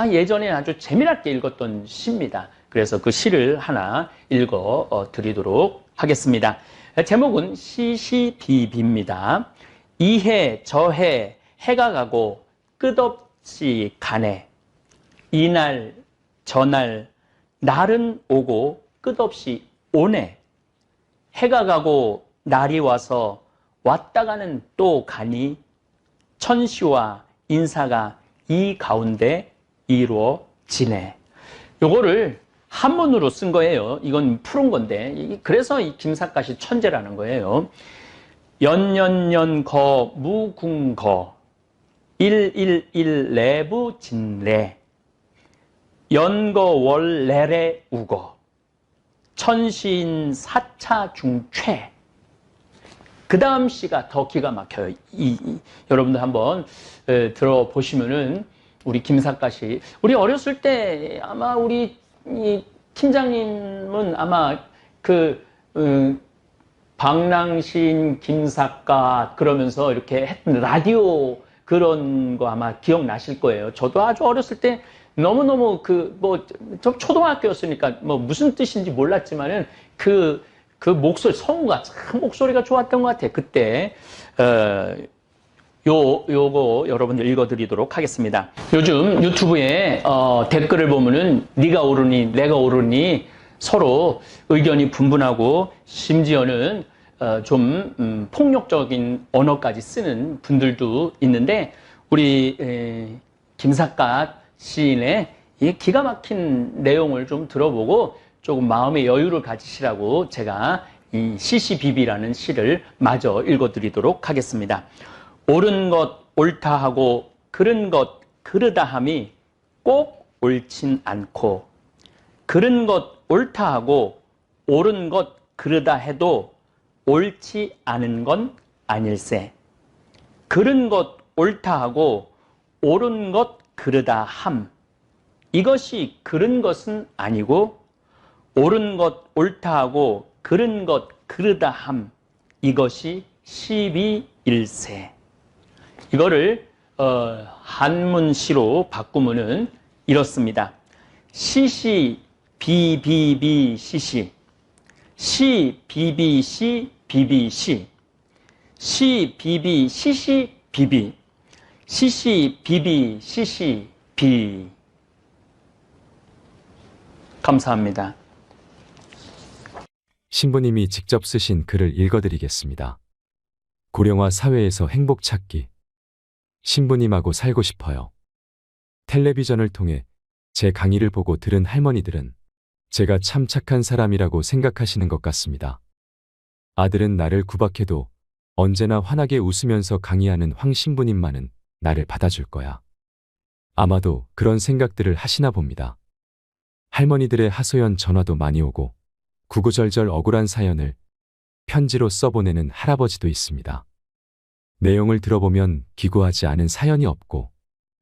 예전에 아주 재미나게 읽었던 시입니다. 그래서 그 시를 하나 읽어 드리도록 하겠습니다. 제목은 시시비비입니다. 이해 저해 해가 가고 끝없이 가네. 이날 저날 날은 오고 끝없이 오네. 해가 가고 날이 와서 왔다가는 또 가니 천시와 인사가 이 가운데 이루어지네. 요거를 한문으로 쓴 거예요. 이건 푸른 건데, 그래서 이 김삿갓이 천재라는 거예요. 연년년거 무궁거 일일일 내부 진래 연거월래래 우거 천신 사차 중최. 그 다음 시가 더 기가 막혀요. 여러분들 한번 들어보시면은 우리 김삿갓이, 우리 어렸을 때 아마 우리 팀장님은 아마 방랑신 김삿갓 그러면서 이렇게 했던 라디오 그런 거 아마 기억나실 거예요. 저도 아주 어렸을 때 너무너무 저 초등학교였으니까 뭐 무슨 뜻인지 몰랐지만은 그 목소리, 성우가 참 목소리가 좋았던 것 같아요. 그때, 요거 여러분들 읽어드리도록 하겠습니다. 요즘 유튜브에, 댓글을 보면은 네가 옳으니, 내가 옳으니 서로 의견이 분분하고 심지어는, 좀 폭력적인 언어까지 쓰는 분들도 있는데 우리 김삿갓 시인의 이 기가 막힌 내용을 좀 들어보고 조금 마음의 여유를 가지시라고 제가 이 시시비비라는 시를 마저 읽어드리도록 하겠습니다. 옳은 것 옳다 하고 그른 것 그르다 함이 꼭 옳진 않고 그른 것 옳다 하고 옳은 것 그르다 해도 옳지 않은 건 아닐세. 그른 것 옳다 하고 옳은 것 그르다 함. 이것이 그른 것은 아니고 옳은 것 옳다 하고 그른 것 그르다 함. 이것이 시비일세. 이거를 한문시로 바꾸면은 이렇습니다. 시시 비비비 시시 시 비비 시 비비 시 시 비비 시시 비비 시시 비비 시시 비. 감사합니다.
신부님이 직접 쓰신 글을 읽어드리겠습니다. 고령화 사회에서 행복 찾기. 신부님하고 살고 싶어요. 텔레비전을 통해 제 강의를 보고 들은 할머니들은 제가 참 착한 사람이라고 생각하시는 것 같습니다. 아들은 나를 구박해도 언제나 환하게 웃으면서 강의하는 황 신부님만은 나를 받아줄 거야. 아마도 그런 생각들을 하시나 봅니다. 할머니들의 하소연 전화도 많이 오고 구구절절 억울한 사연을 편지로 써보내는 할아버지도 있습니다. 내용을 들어보면 기구하지 않은 사연이 없고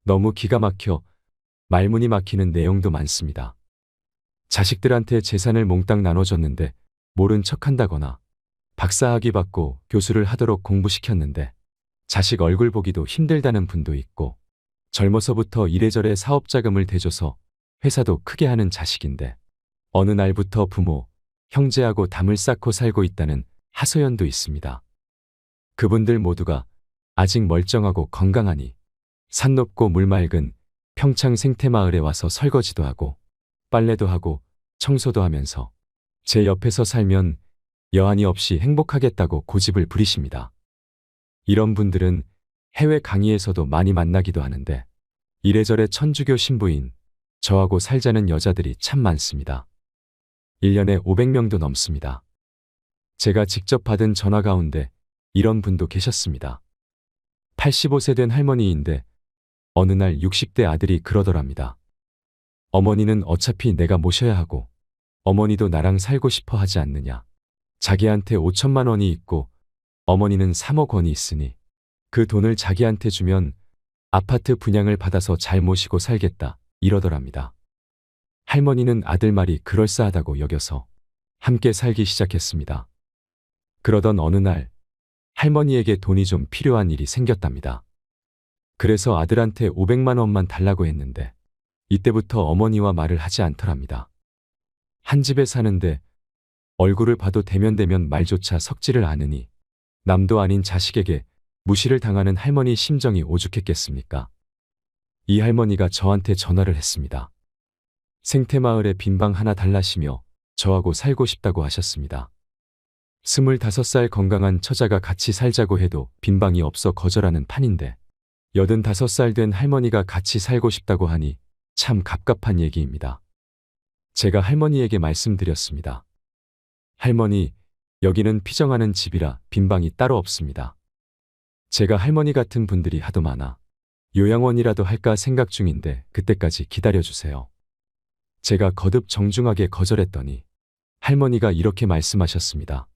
너무 기가 막혀 말문이 막히는 내용도 많습니다. 자식들한테 재산을 몽땅 나눠줬는데 모른 척한다거나 박사학위 받고 교수를 하도록 공부시켰는데 자식 얼굴 보기도 힘들다는 분도 있고 젊어서부터 이래저래 사업자금을 대줘서 회사도 크게 하는 자식인데 어느 날부터 부모, 형제하고 담을 쌓고 살고 있다는 하소연도 있습니다. 그분들 모두가 아직 멀쩡하고 건강하니 산 높고 물 맑은 평창 생태마을에 와서 설거지도 하고 빨래도 하고 청소도 하면서 제 옆에서 살면 여한이 없이 행복하겠다고 고집을 부리십니다. 이런 분들은 해외 강의에서도 많이 만나기도 하는데 이래저래 천주교 신부인 저하고 살자는 여자들이 참 많습니다. 1년에 500명도 넘습니다. 제가 직접 받은 전화 가운데 이런 분도 계셨습니다. 85세 된 할머니인데 어느 날 60대 아들이 그러더랍니다. 어머니는 어차피 내가 모셔야 하고 어머니도 나랑 살고 싶어 하지 않느냐. 자기한테 5천만 원이 있고 어머니는 3억 원이 있으니 그 돈을 자기한테 주면 아파트 분양을 받아서 잘 모시고 살겠다 이러더랍니다. 할머니는 아들 말이 그럴싸하다고 여겨서 함께 살기 시작했습니다. 그러던 어느 날 할머니에게 돈이 좀 필요한 일이 생겼답니다. 그래서 아들한테 500만 원만 달라고 했는데 이때부터 어머니와 말을 하지 않더랍니다. 한 집에 사는데 얼굴을 봐도 대면대면 말조차 섞지를 않으니 남도 아닌 자식에게 무시를 당하는 할머니 심정이 오죽했겠습니까? 이 할머니가 저한테 전화를 했습니다. 생태마을에 빈방 하나 달라시며 저하고 살고 싶다고 하셨습니다. 25살 건강한 처자가 같이 살자고 해도 빈방이 없어 거절하는 판인데 85살 된 할머니가 같이 살고 싶다고 하니 참 갑갑한 얘기입니다. 제가 할머니에게 말씀드렸습니다. 할머니, 여기는 피정하는 집이라 빈방이 따로 없습니다. 제가 할머니 같은 분들이 하도 많아 요양원이라도 할까 생각 중인데 그때까지 기다려주세요. 제가 거듭 정중하게 거절했더니 할머니가 이렇게 말씀하셨습니다.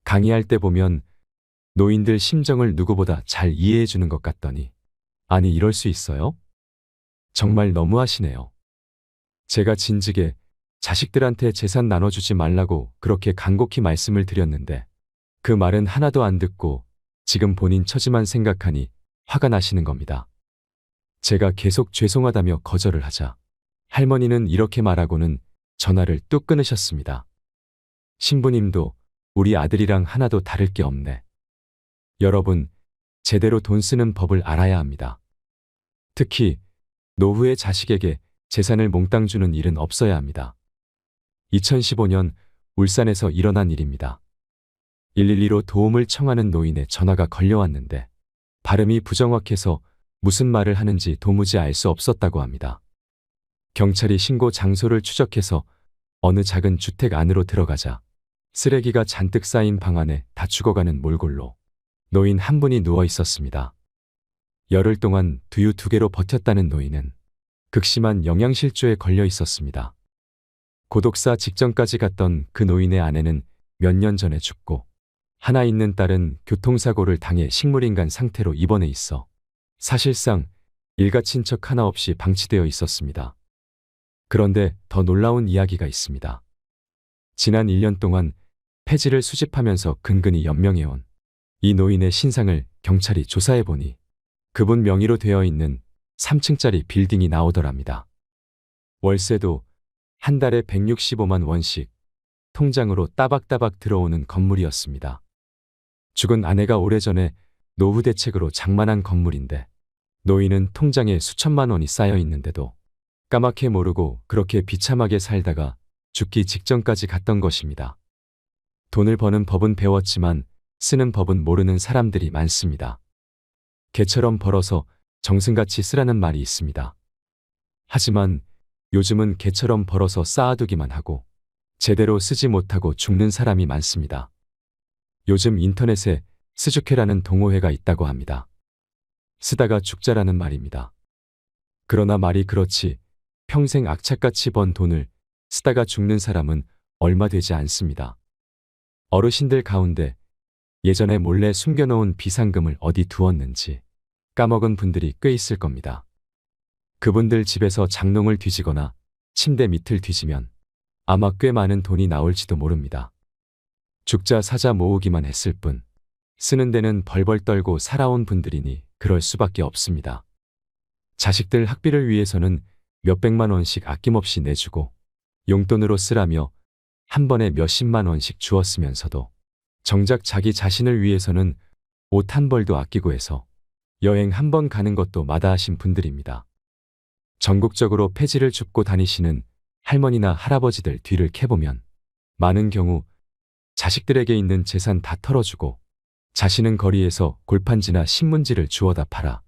강의할 때 보면 노인들 심정을 누구보다 잘 이해해 주는 것 같더니 아니 이럴 수 있어요? 정말 너무하시네요. 제가 진즉에 자식들한테 재산 나눠주지 말라고 그렇게 간곡히 말씀을 드렸는데 그 말은 하나도 안 듣고 지금 본인 처지만 생각하니 화가 나시는 겁니다. 제가 계속 죄송하다며 거절을 하자 할머니는 이렇게 말하고는 전화를 뚝 끊으셨습니다. 신부님도 우리 아들이랑 하나도 다를 게 없네. 여러분, 제대로 돈 쓰는 법을 알아야 합니다. 특히 노후의 자식에게 재산을 몽땅 주는 일은 없어야 합니다. 2015년 울산에서 일어난 일입니다. 112로 도움을 청하는 노인의 전화가 걸려왔는데 발음이 부정확해서 무슨 말을 하는지 도무지 알 수 없었다고 합니다. 경찰이 신고 장소를 추적해서 어느 작은 주택 안으로 들어가자 쓰레기가 잔뜩 쌓인 방 안에 다 죽어가는 몰골로 노인 한 분이 누워 있었습니다. 열흘 동안 두유 2개로 버텼다는 노인은 극심한 영양실조에 걸려 있었습니다. 고독사 직전까지 갔던 그 노인의 아내는 몇 년 전에 죽고 하나 있는 딸은 교통사고를 당해 식물인간 상태로 입원해 있어 사실상 일가 친척 하나 없이 방치되어 있었습니다. 그런데 더 놀라운 이야기가 있습니다. 지난 1년 동안 폐지를 수집하면서 근근히 연명해온 이 노인의 신상을 경찰이 조사해보니 그분 명의로 되어 있는 3층짜리 빌딩이 나오더랍니다. 월세도 한 달에 165만 원씩 통장으로 따박따박 들어오는 건물이었습니다. 죽은 아내가 오래전에 노후 대책으로 장만한 건물인데 노인은 통장에 수천만 원이 쌓여 있는데도 까맣게 모르고 그렇게 비참하게 살다가 죽기 직전까지 갔던 것입니다. 돈을 버는 법은 배웠지만 쓰는 법은 모르는 사람들이 많습니다. 개처럼 벌어서 정승같이 쓰라는 말이 있습니다. 하지만 요즘은 개처럼 벌어서 쌓아두기만 하고 제대로 쓰지 못하고 죽는 사람이 많습니다. 요즘 인터넷에 스주케라는 동호회가 있다고 합니다. 쓰다가 죽자라는 말입니다. 그러나 말이 그렇지 평생 악착같이 번 돈을 쓰다가 죽는 사람은 얼마 되지 않습니다. 어르신들 가운데 예전에 몰래 숨겨놓은 비상금을 어디 두었는지 까먹은 분들이 꽤 있을 겁니다. 그분들 집에서 장롱을 뒤지거나 침대 밑을 뒤지면 아마 꽤 많은 돈이 나올지도 모릅니다. 죽자 사자 모으기만 했을 뿐 쓰는 데는 벌벌 떨고 살아온 분들이니 그럴 수밖에 없습니다. 자식들 학비를 위해서는 몇백만 원씩 아낌없이 내주고 용돈으로 쓰라며 한 번에 몇십만 원씩 주었으면서도 정작 자기 자신을 위해서는 옷 한 벌도 아끼고 해서 여행 한 번 가는 것도 마다하신 분들입니다. 전국적으로 폐지를 줍고 다니시는 할머니나 할아버지들 뒤를 캐보면 많은 경우 자식들에게 있는 재산 다 털어주고 자신은 거리에서 골판지나 신문지를 주워다 팔아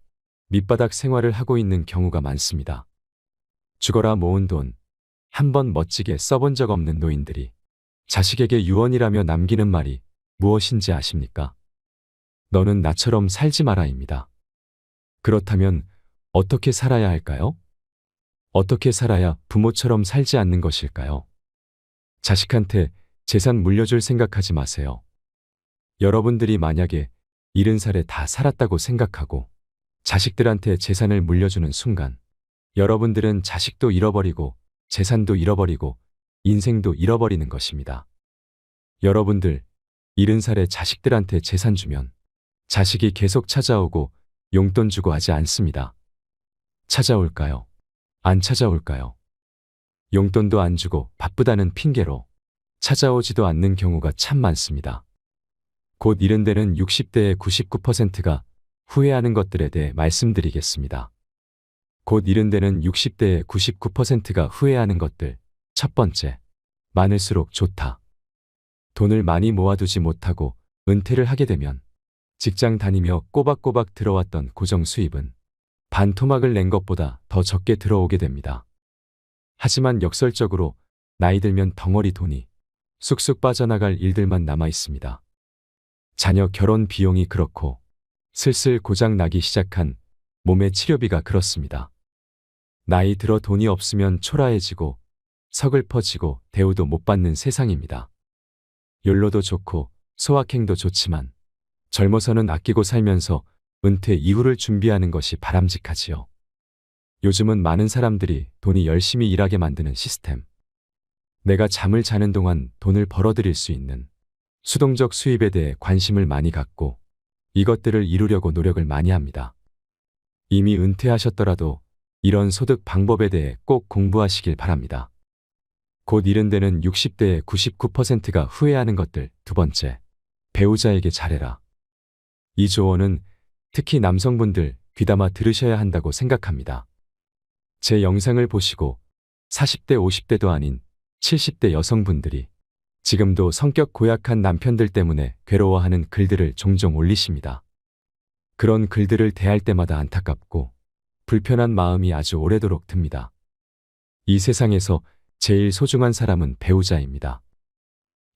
밑바닥 생활을 하고 있는 경우가 많습니다. 죽어라 모은 돈 한 번 멋지게 써본 적 없는 노인들이 자식에게 유언이라며 남기는 말이 무엇인지 아십니까? 너는 나처럼 살지 마라입니다. 그렇다면 어떻게 살아야 할까요? 어떻게 살아야 부모처럼 살지 않는 것일까요? 자식한테 재산 물려줄 생각하지 마세요. 여러분들이 만약에 70살에 다 살았다고 생각하고 자식들한테 재산을 물려주는 순간 여러분들은 자식도 잃어버리고 재산도 잃어버리고 인생도 잃어버리는 것입니다. 여러분들 70살에 자식들한테 재산 주면 자식이 계속 찾아오고 용돈 주고 하지 않습니다. 찾아올까요? 안 찾아올까요? 용돈도 안 주고 바쁘다는 핑계로 찾아오지도 않는 경우가 참 많습니다. 곧 이른 데는 60대의 99%가 후회하는 것들에 대해 말씀드리겠습니다. 곧 이른 데는 60대의 99%가 후회하는 것들. 첫 번째, 많을수록 좋다. 돈을 많이 모아두지 못하고 은퇴를 하게 되면 직장 다니며 꼬박꼬박 들어왔던 고정 수입은 반토막을 낸 것보다 더 적게 들어오게 됩니다. 하지만 역설적으로 나이 들면 덩어리 돈이 쑥쑥 빠져나갈 일들만 남아 있습니다. 자녀 결혼 비용이 그렇고 슬슬 고장 나기 시작한 몸의 치료비가 그렇습니다. 나이 들어 돈이 없으면 초라해지고 서글퍼지고 대우도 못 받는 세상입니다. 욜로도 좋고 소확행도 좋지만 젊어서는 아끼고 살면서 은퇴 이후를 준비하는 것이 바람직하지요. 요즘은 많은 사람들이 돈이 열심히 일하게 만드는 시스템. 내가 잠을 자는 동안 돈을 벌어들일 수 있는 수동적 수입에 대해 관심을 많이 갖고 이것들을 이루려고 노력을 많이 합니다. 이미 은퇴하셨더라도 이런 소득 방법에 대해 꼭 공부하시길 바랍니다. 곧 이른 데는 60대의 99%가 후회하는 것들. 두 번째, 배우자에게 잘해라. 이 조언은 특히 남성분들 귀담아 들으셔야 한다고 생각합니다. 제 영상을 보시고 40대 50대도 아닌 70대 여성분들이 지금도 성격 고약한 남편들 때문에 괴로워하는 글들을 종종 올리십니다. 그런 글들을 대할 때마다 안타깝고 불편한 마음이 아주 오래도록 듭니다. 이 세상에서 제일 소중한 사람은 배우자입니다.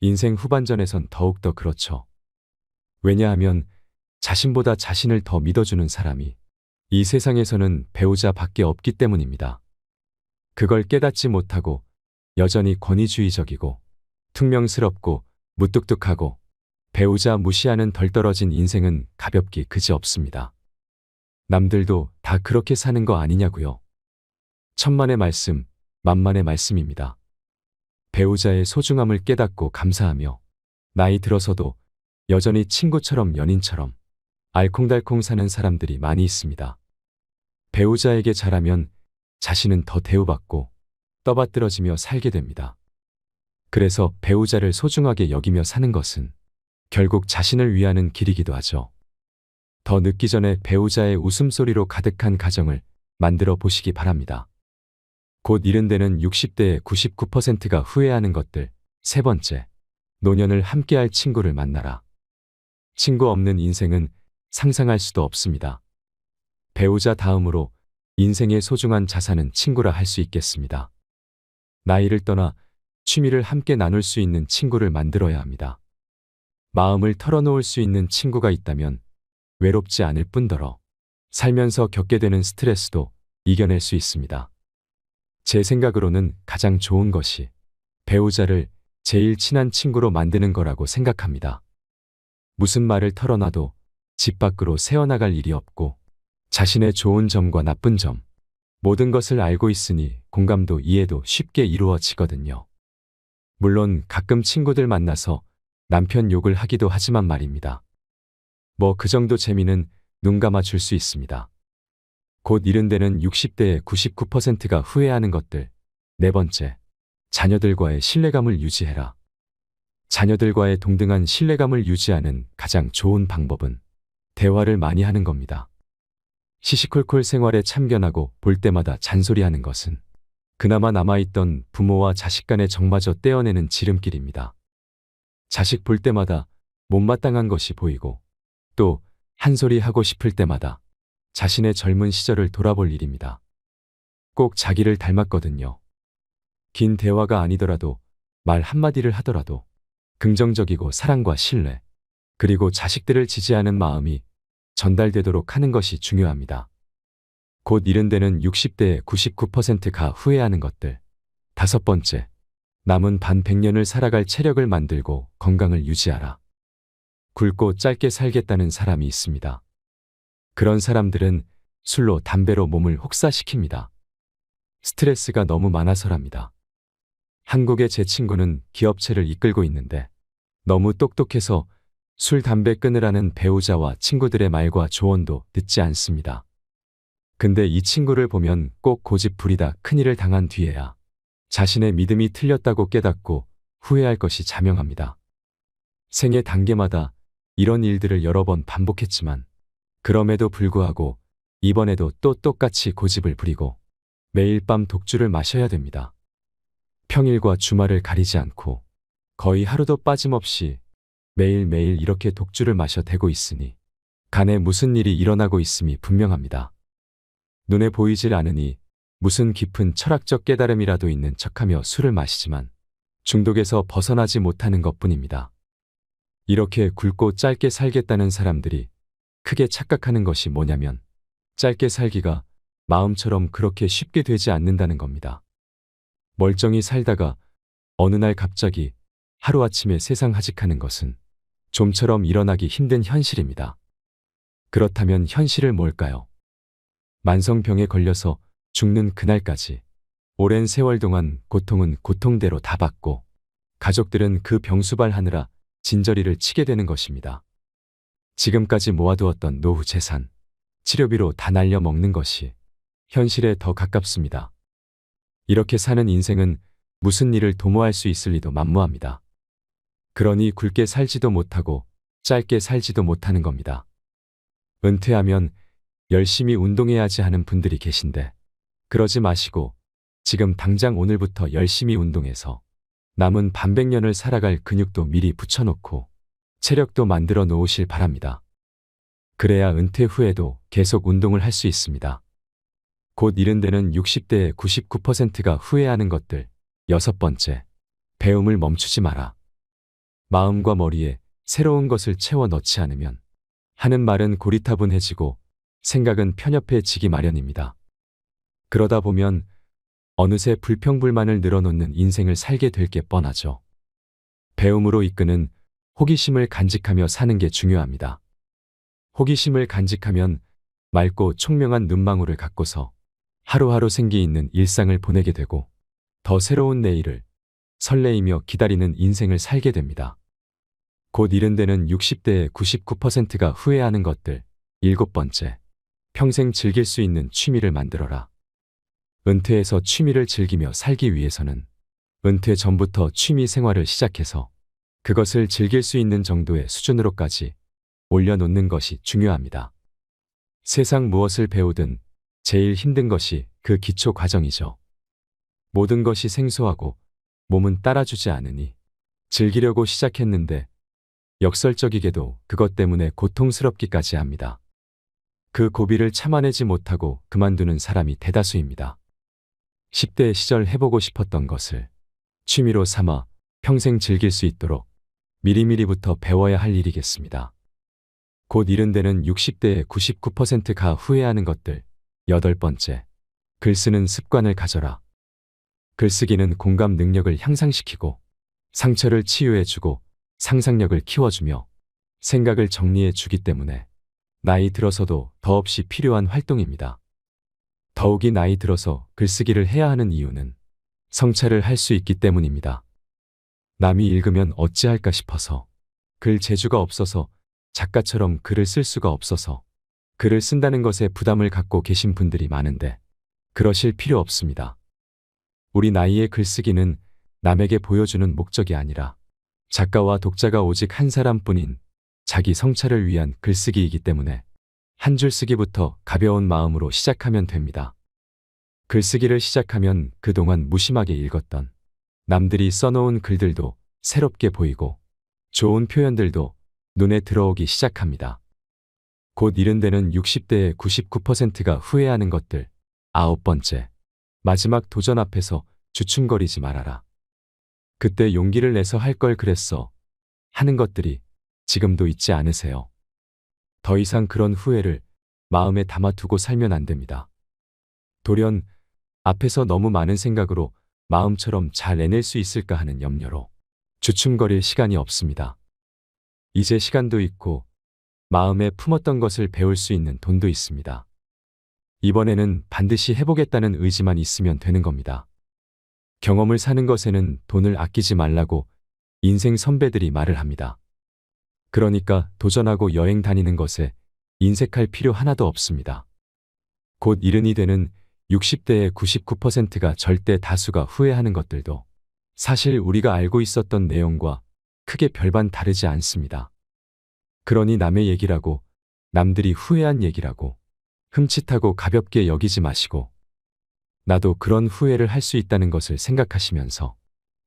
인생 후반전에선 더욱더 그렇죠. 왜냐하면 자신보다 자신을 더 믿어주는 사람이 이 세상에서는 배우자밖에 없기 때문입니다. 그걸 깨닫지 못하고 여전히 권위주의적이고 퉁명스럽고 무뚝뚝하고 배우자 무시하는 덜 떨어진 인생은 가볍기 그지없습니다. 남들도 다 그렇게 사는 거 아니냐고요. 천만의 말씀, 만만의 말씀입니다. 배우자의 소중함을 깨닫고 감사하며 나이 들어서도 여전히 친구처럼 연인처럼 알콩달콩 사는 사람들이 많이 있습니다. 배우자에게 잘하면 자신은 더 대우받고 떠받들어지며 살게 됩니다. 그래서 배우자를 소중하게 여기며 사는 것은 결국 자신을 위하는 길이기도 하죠. 더 늦기 전에 배우자의 웃음소리로 가득한 가정을 만들어 보시기 바랍니다. 곧 이른 데는 60대의 99%가 후회하는 것들. 세 번째, 노년을 함께할 친구를 만나라. 친구 없는 인생은 상상할 수도 없습니다. 배우자 다음으로 인생의 소중한 자산은 친구라 할 수 있겠습니다. 나이를 떠나 취미를 함께 나눌 수 있는 친구를 만들어야 합니다. 마음을 털어놓을 수 있는 친구가 있다면 외롭지 않을 뿐더러 살면서 겪게 되는 스트레스도 이겨낼 수 있습니다. 제 생각으로는 가장 좋은 것이 배우자를 제일 친한 친구로 만드는 거라고 생각합니다. 무슨 말을 털어놔도 집 밖으로 새어나갈 일이 없고 자신의 좋은 점과 나쁜 점, 모든 것을 알고 있으니 공감도 이해도 쉽게 이루어지거든요. 물론 가끔 친구들 만나서 남편 욕을 하기도 하지만 말입니다. 뭐 그 정도 재미는 눈 감아 줄 수 있습니다. 곧 이른 데는 60대의 99%가 후회하는 것들. 네 번째, 자녀들과의 신뢰감을 유지해라. 자녀들과의 동등한 신뢰감을 유지하는 가장 좋은 방법은 대화를 많이 하는 겁니다. 시시콜콜 생활에 참견하고 볼 때마다 잔소리하는 것은 그나마 남아있던 부모와 자식 간의 정마저 떼어내는 지름길입니다. 자식 볼 때마다 못마땅한 것이 보이고 또 한 소리 하고 싶을 때마다 자신의 젊은 시절을 돌아볼 일입니다. 꼭 자기를 닮았거든요. 긴 대화가 아니더라도 말 한마디를 하더라도 긍정적이고 사랑과 신뢰, 그리고 자식들을 지지하는 마음이 전달되도록 하는 것이 중요합니다. 곧 이른 데는 60대의 99%가 후회하는 것들. 다섯 번째, 남은 반 100년을 살아갈 체력을 만들고 건강을 유지하라. 굵고 짧게 살겠다는 사람이 있습니다. 그런 사람들은 술로 담배로 몸을 혹사시킵니다. 스트레스가 너무 많아서랍니다. 한국의 제 친구는 기업체를 이끌고 있는데 너무 똑똑해서 술, 담배 끊으라는 배우자와 친구들의 말과 조언도 듣지 않습니다. 근데 이 친구를 보면 꼭 고집 부리다 큰일을 당한 뒤에야 자신의 믿음이 틀렸다고 깨닫고 후회할 것이 자명합니다. 생애 단계마다 이런 일들을 여러 번 반복했지만 그럼에도 불구하고 이번에도 또 똑같이 고집을 부리고 매일 밤 독주를 마셔야 됩니다. 평일과 주말을 가리지 않고 거의 하루도 빠짐없이 매일매일 이렇게 독주를 마셔 대고 있으니 간에 무슨 일이 일어나고 있음이 분명합니다. 눈에 보이질 않으니 무슨 깊은 철학적 깨달음이라도 있는 척하며 술을 마시지만 중독에서 벗어나지 못하는 것뿐입니다. 이렇게 굵고 짧게 살겠다는 사람들이 크게 착각하는 것이 뭐냐면 짧게 살기가 마음처럼 그렇게 쉽게 되지 않는다는 겁니다. 멀쩡히 살다가 어느 날 갑자기 하루아침에 세상 하직하는 것은 좀처럼 일어나기 힘든 현실입니다. 그렇다면 현실을 뭘까요? 만성병에 걸려서 죽는 그날까지 오랜 세월 동안 고통은 고통대로 다 받고 가족들은 그 병수발하느라 진저리를 치게 되는 것입니다. 지금까지 모아두었던 노후 재산, 치료비로 다 날려 먹는 것이 현실에 더 가깝습니다. 이렇게 사는 인생은 무슨 일을 도모할 수 있을 리도 만무합니다. 그러니 굵게 살지도 못하고 짧게 살지도 못하는 겁니다. 은퇴하면 열심히 운동해야지 하는 분들이 계신데 그러지 마시고 지금 당장 오늘부터 열심히 운동해서 남은 반백년을 살아갈 근육도 미리 붙여놓고 체력도 만들어 놓으실 바랍니다. 그래야 은퇴 후에도 계속 운동을 할 수 있습니다. 곧 이른 데는 60대의 99%가 후회하는 것들. 6번째, 배움을 멈추지 마라. 마음과 머리에 새로운 것을 채워 넣지 않으면 하는 말은 고리타분해지고 생각은 편협해지기 마련입니다. 그러다 보면 어느새 불평불만을 늘어놓는 인생을 살게 될 게 뻔하죠. 배움으로 이끄는 호기심을 간직하며 사는 게 중요합니다. 호기심을 간직하면 맑고 총명한 눈망울을 갖고서 하루하루 생기 있는 일상을 보내게 되고 더 새로운 내일을 설레이며 기다리는 인생을 살게 됩니다. 곧 이른 데는 60대의 99%가 후회하는 것들. 7번째, 평생 즐길 수 있는 취미를 만들어라. 은퇴해서 취미를 즐기며 살기 위해서는 은퇴 전부터 취미 생활을 시작해서 그것을 즐길 수 있는 정도의 수준으로까지 올려놓는 것이 중요합니다. 세상 무엇을 배우든 제일 힘든 것이 그 기초 과정이죠. 모든 것이 생소하고 몸은 따라주지 않으니 즐기려고 시작했는데 역설적이게도 그것 때문에 고통스럽기까지 합니다. 그 고비를 참아내지 못하고 그만두는 사람이 대다수입니다. 10대 시절 해보고 싶었던 것을 취미로 삼아 평생 즐길 수 있도록 미리미리부터 배워야 할 일이겠습니다. 곧 이른 데는 60대의 99%가 후회하는 것들. 8번째, 글 쓰는 습관을 가져라. 글쓰기는 공감 능력을 향상시키고 상처를 치유해주고 상상력을 키워주며 생각을 정리해주기 때문에 나이 들어서도 더없이 필요한 활동입니다. 더욱이 나이 들어서 글쓰기를 해야 하는 이유는 성찰을 할 수 있기 때문입니다. 남이 읽으면 어찌할까 싶어서, 글 재주가 없어서, 작가처럼 글을 쓸 수가 없어서 글을 쓴다는 것에 부담을 갖고 계신 분들이 많은데 그러실 필요 없습니다. 우리 나이의 글쓰기는 남에게 보여주는 목적이 아니라 작가와 독자가 오직 한 사람뿐인 자기 성찰을 위한 글쓰기이기 때문에 한 줄 쓰기부터 가벼운 마음으로 시작하면 됩니다. 글쓰기를 시작하면 그동안 무심하게 읽었던 남들이 써놓은 글들도 새롭게 보이고 좋은 표현들도 눈에 들어오기 시작합니다. 곧 이른 데는 60대의 99%가 후회하는 것들. 9번째, 마지막 도전 앞에서 주춤거리지 말아라. 그때 용기를 내서 할 걸 그랬어 하는 것들이 지금도 있지 않으세요? 더 이상 그런 후회를 마음에 담아두고 살면 안 됩니다. 돌연 앞에서 너무 많은 생각으로 마음처럼 잘 해낼 수 있을까 하는 염려로 주춤거릴 시간이 없습니다. 이제 시간도 있고 마음에 품었던 것을 배울 수 있는 돈도 있습니다. 이번에는 반드시 해보겠다는 의지만 있으면 되는 겁니다. 경험을 사는 것에는 돈을 아끼지 말라고 인생 선배들이 말을 합니다. 그러니까 도전하고 여행 다니는 것에 인색할 필요 하나도 없습니다. 곧 이른이 되는 60대의 99%가 절대 다수가 후회하는 것들도 사실 우리가 알고 있었던 내용과 크게 별반 다르지 않습니다. 그러니 남의 얘기라고, 남들이 후회한 얘기라고 흠칫하고 가볍게 여기지 마시고 나도 그런 후회를 할 수 있다는 것을 생각하시면서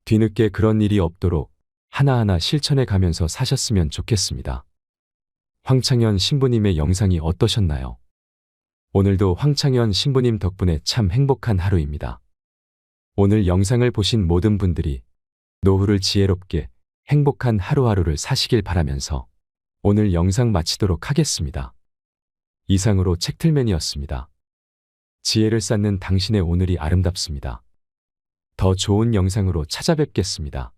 뒤늦게 그런 일이 없도록 하나하나 실천해 가면서 사셨으면 좋겠습니다. 황창현 신부님의 영상이 어떠셨나요? 오늘도 황창현 신부님 덕분에 참 행복한 하루입니다. 오늘 영상을 보신 모든 분들이 노후를 지혜롭게 행복한 하루하루를 사시길 바라면서 오늘 영상 마치도록 하겠습니다. 이상으로 책틀맨이었습니다. 지혜를 쌓는 당신의 오늘이 아름답습니다. 더 좋은 영상으로 찾아뵙겠습니다.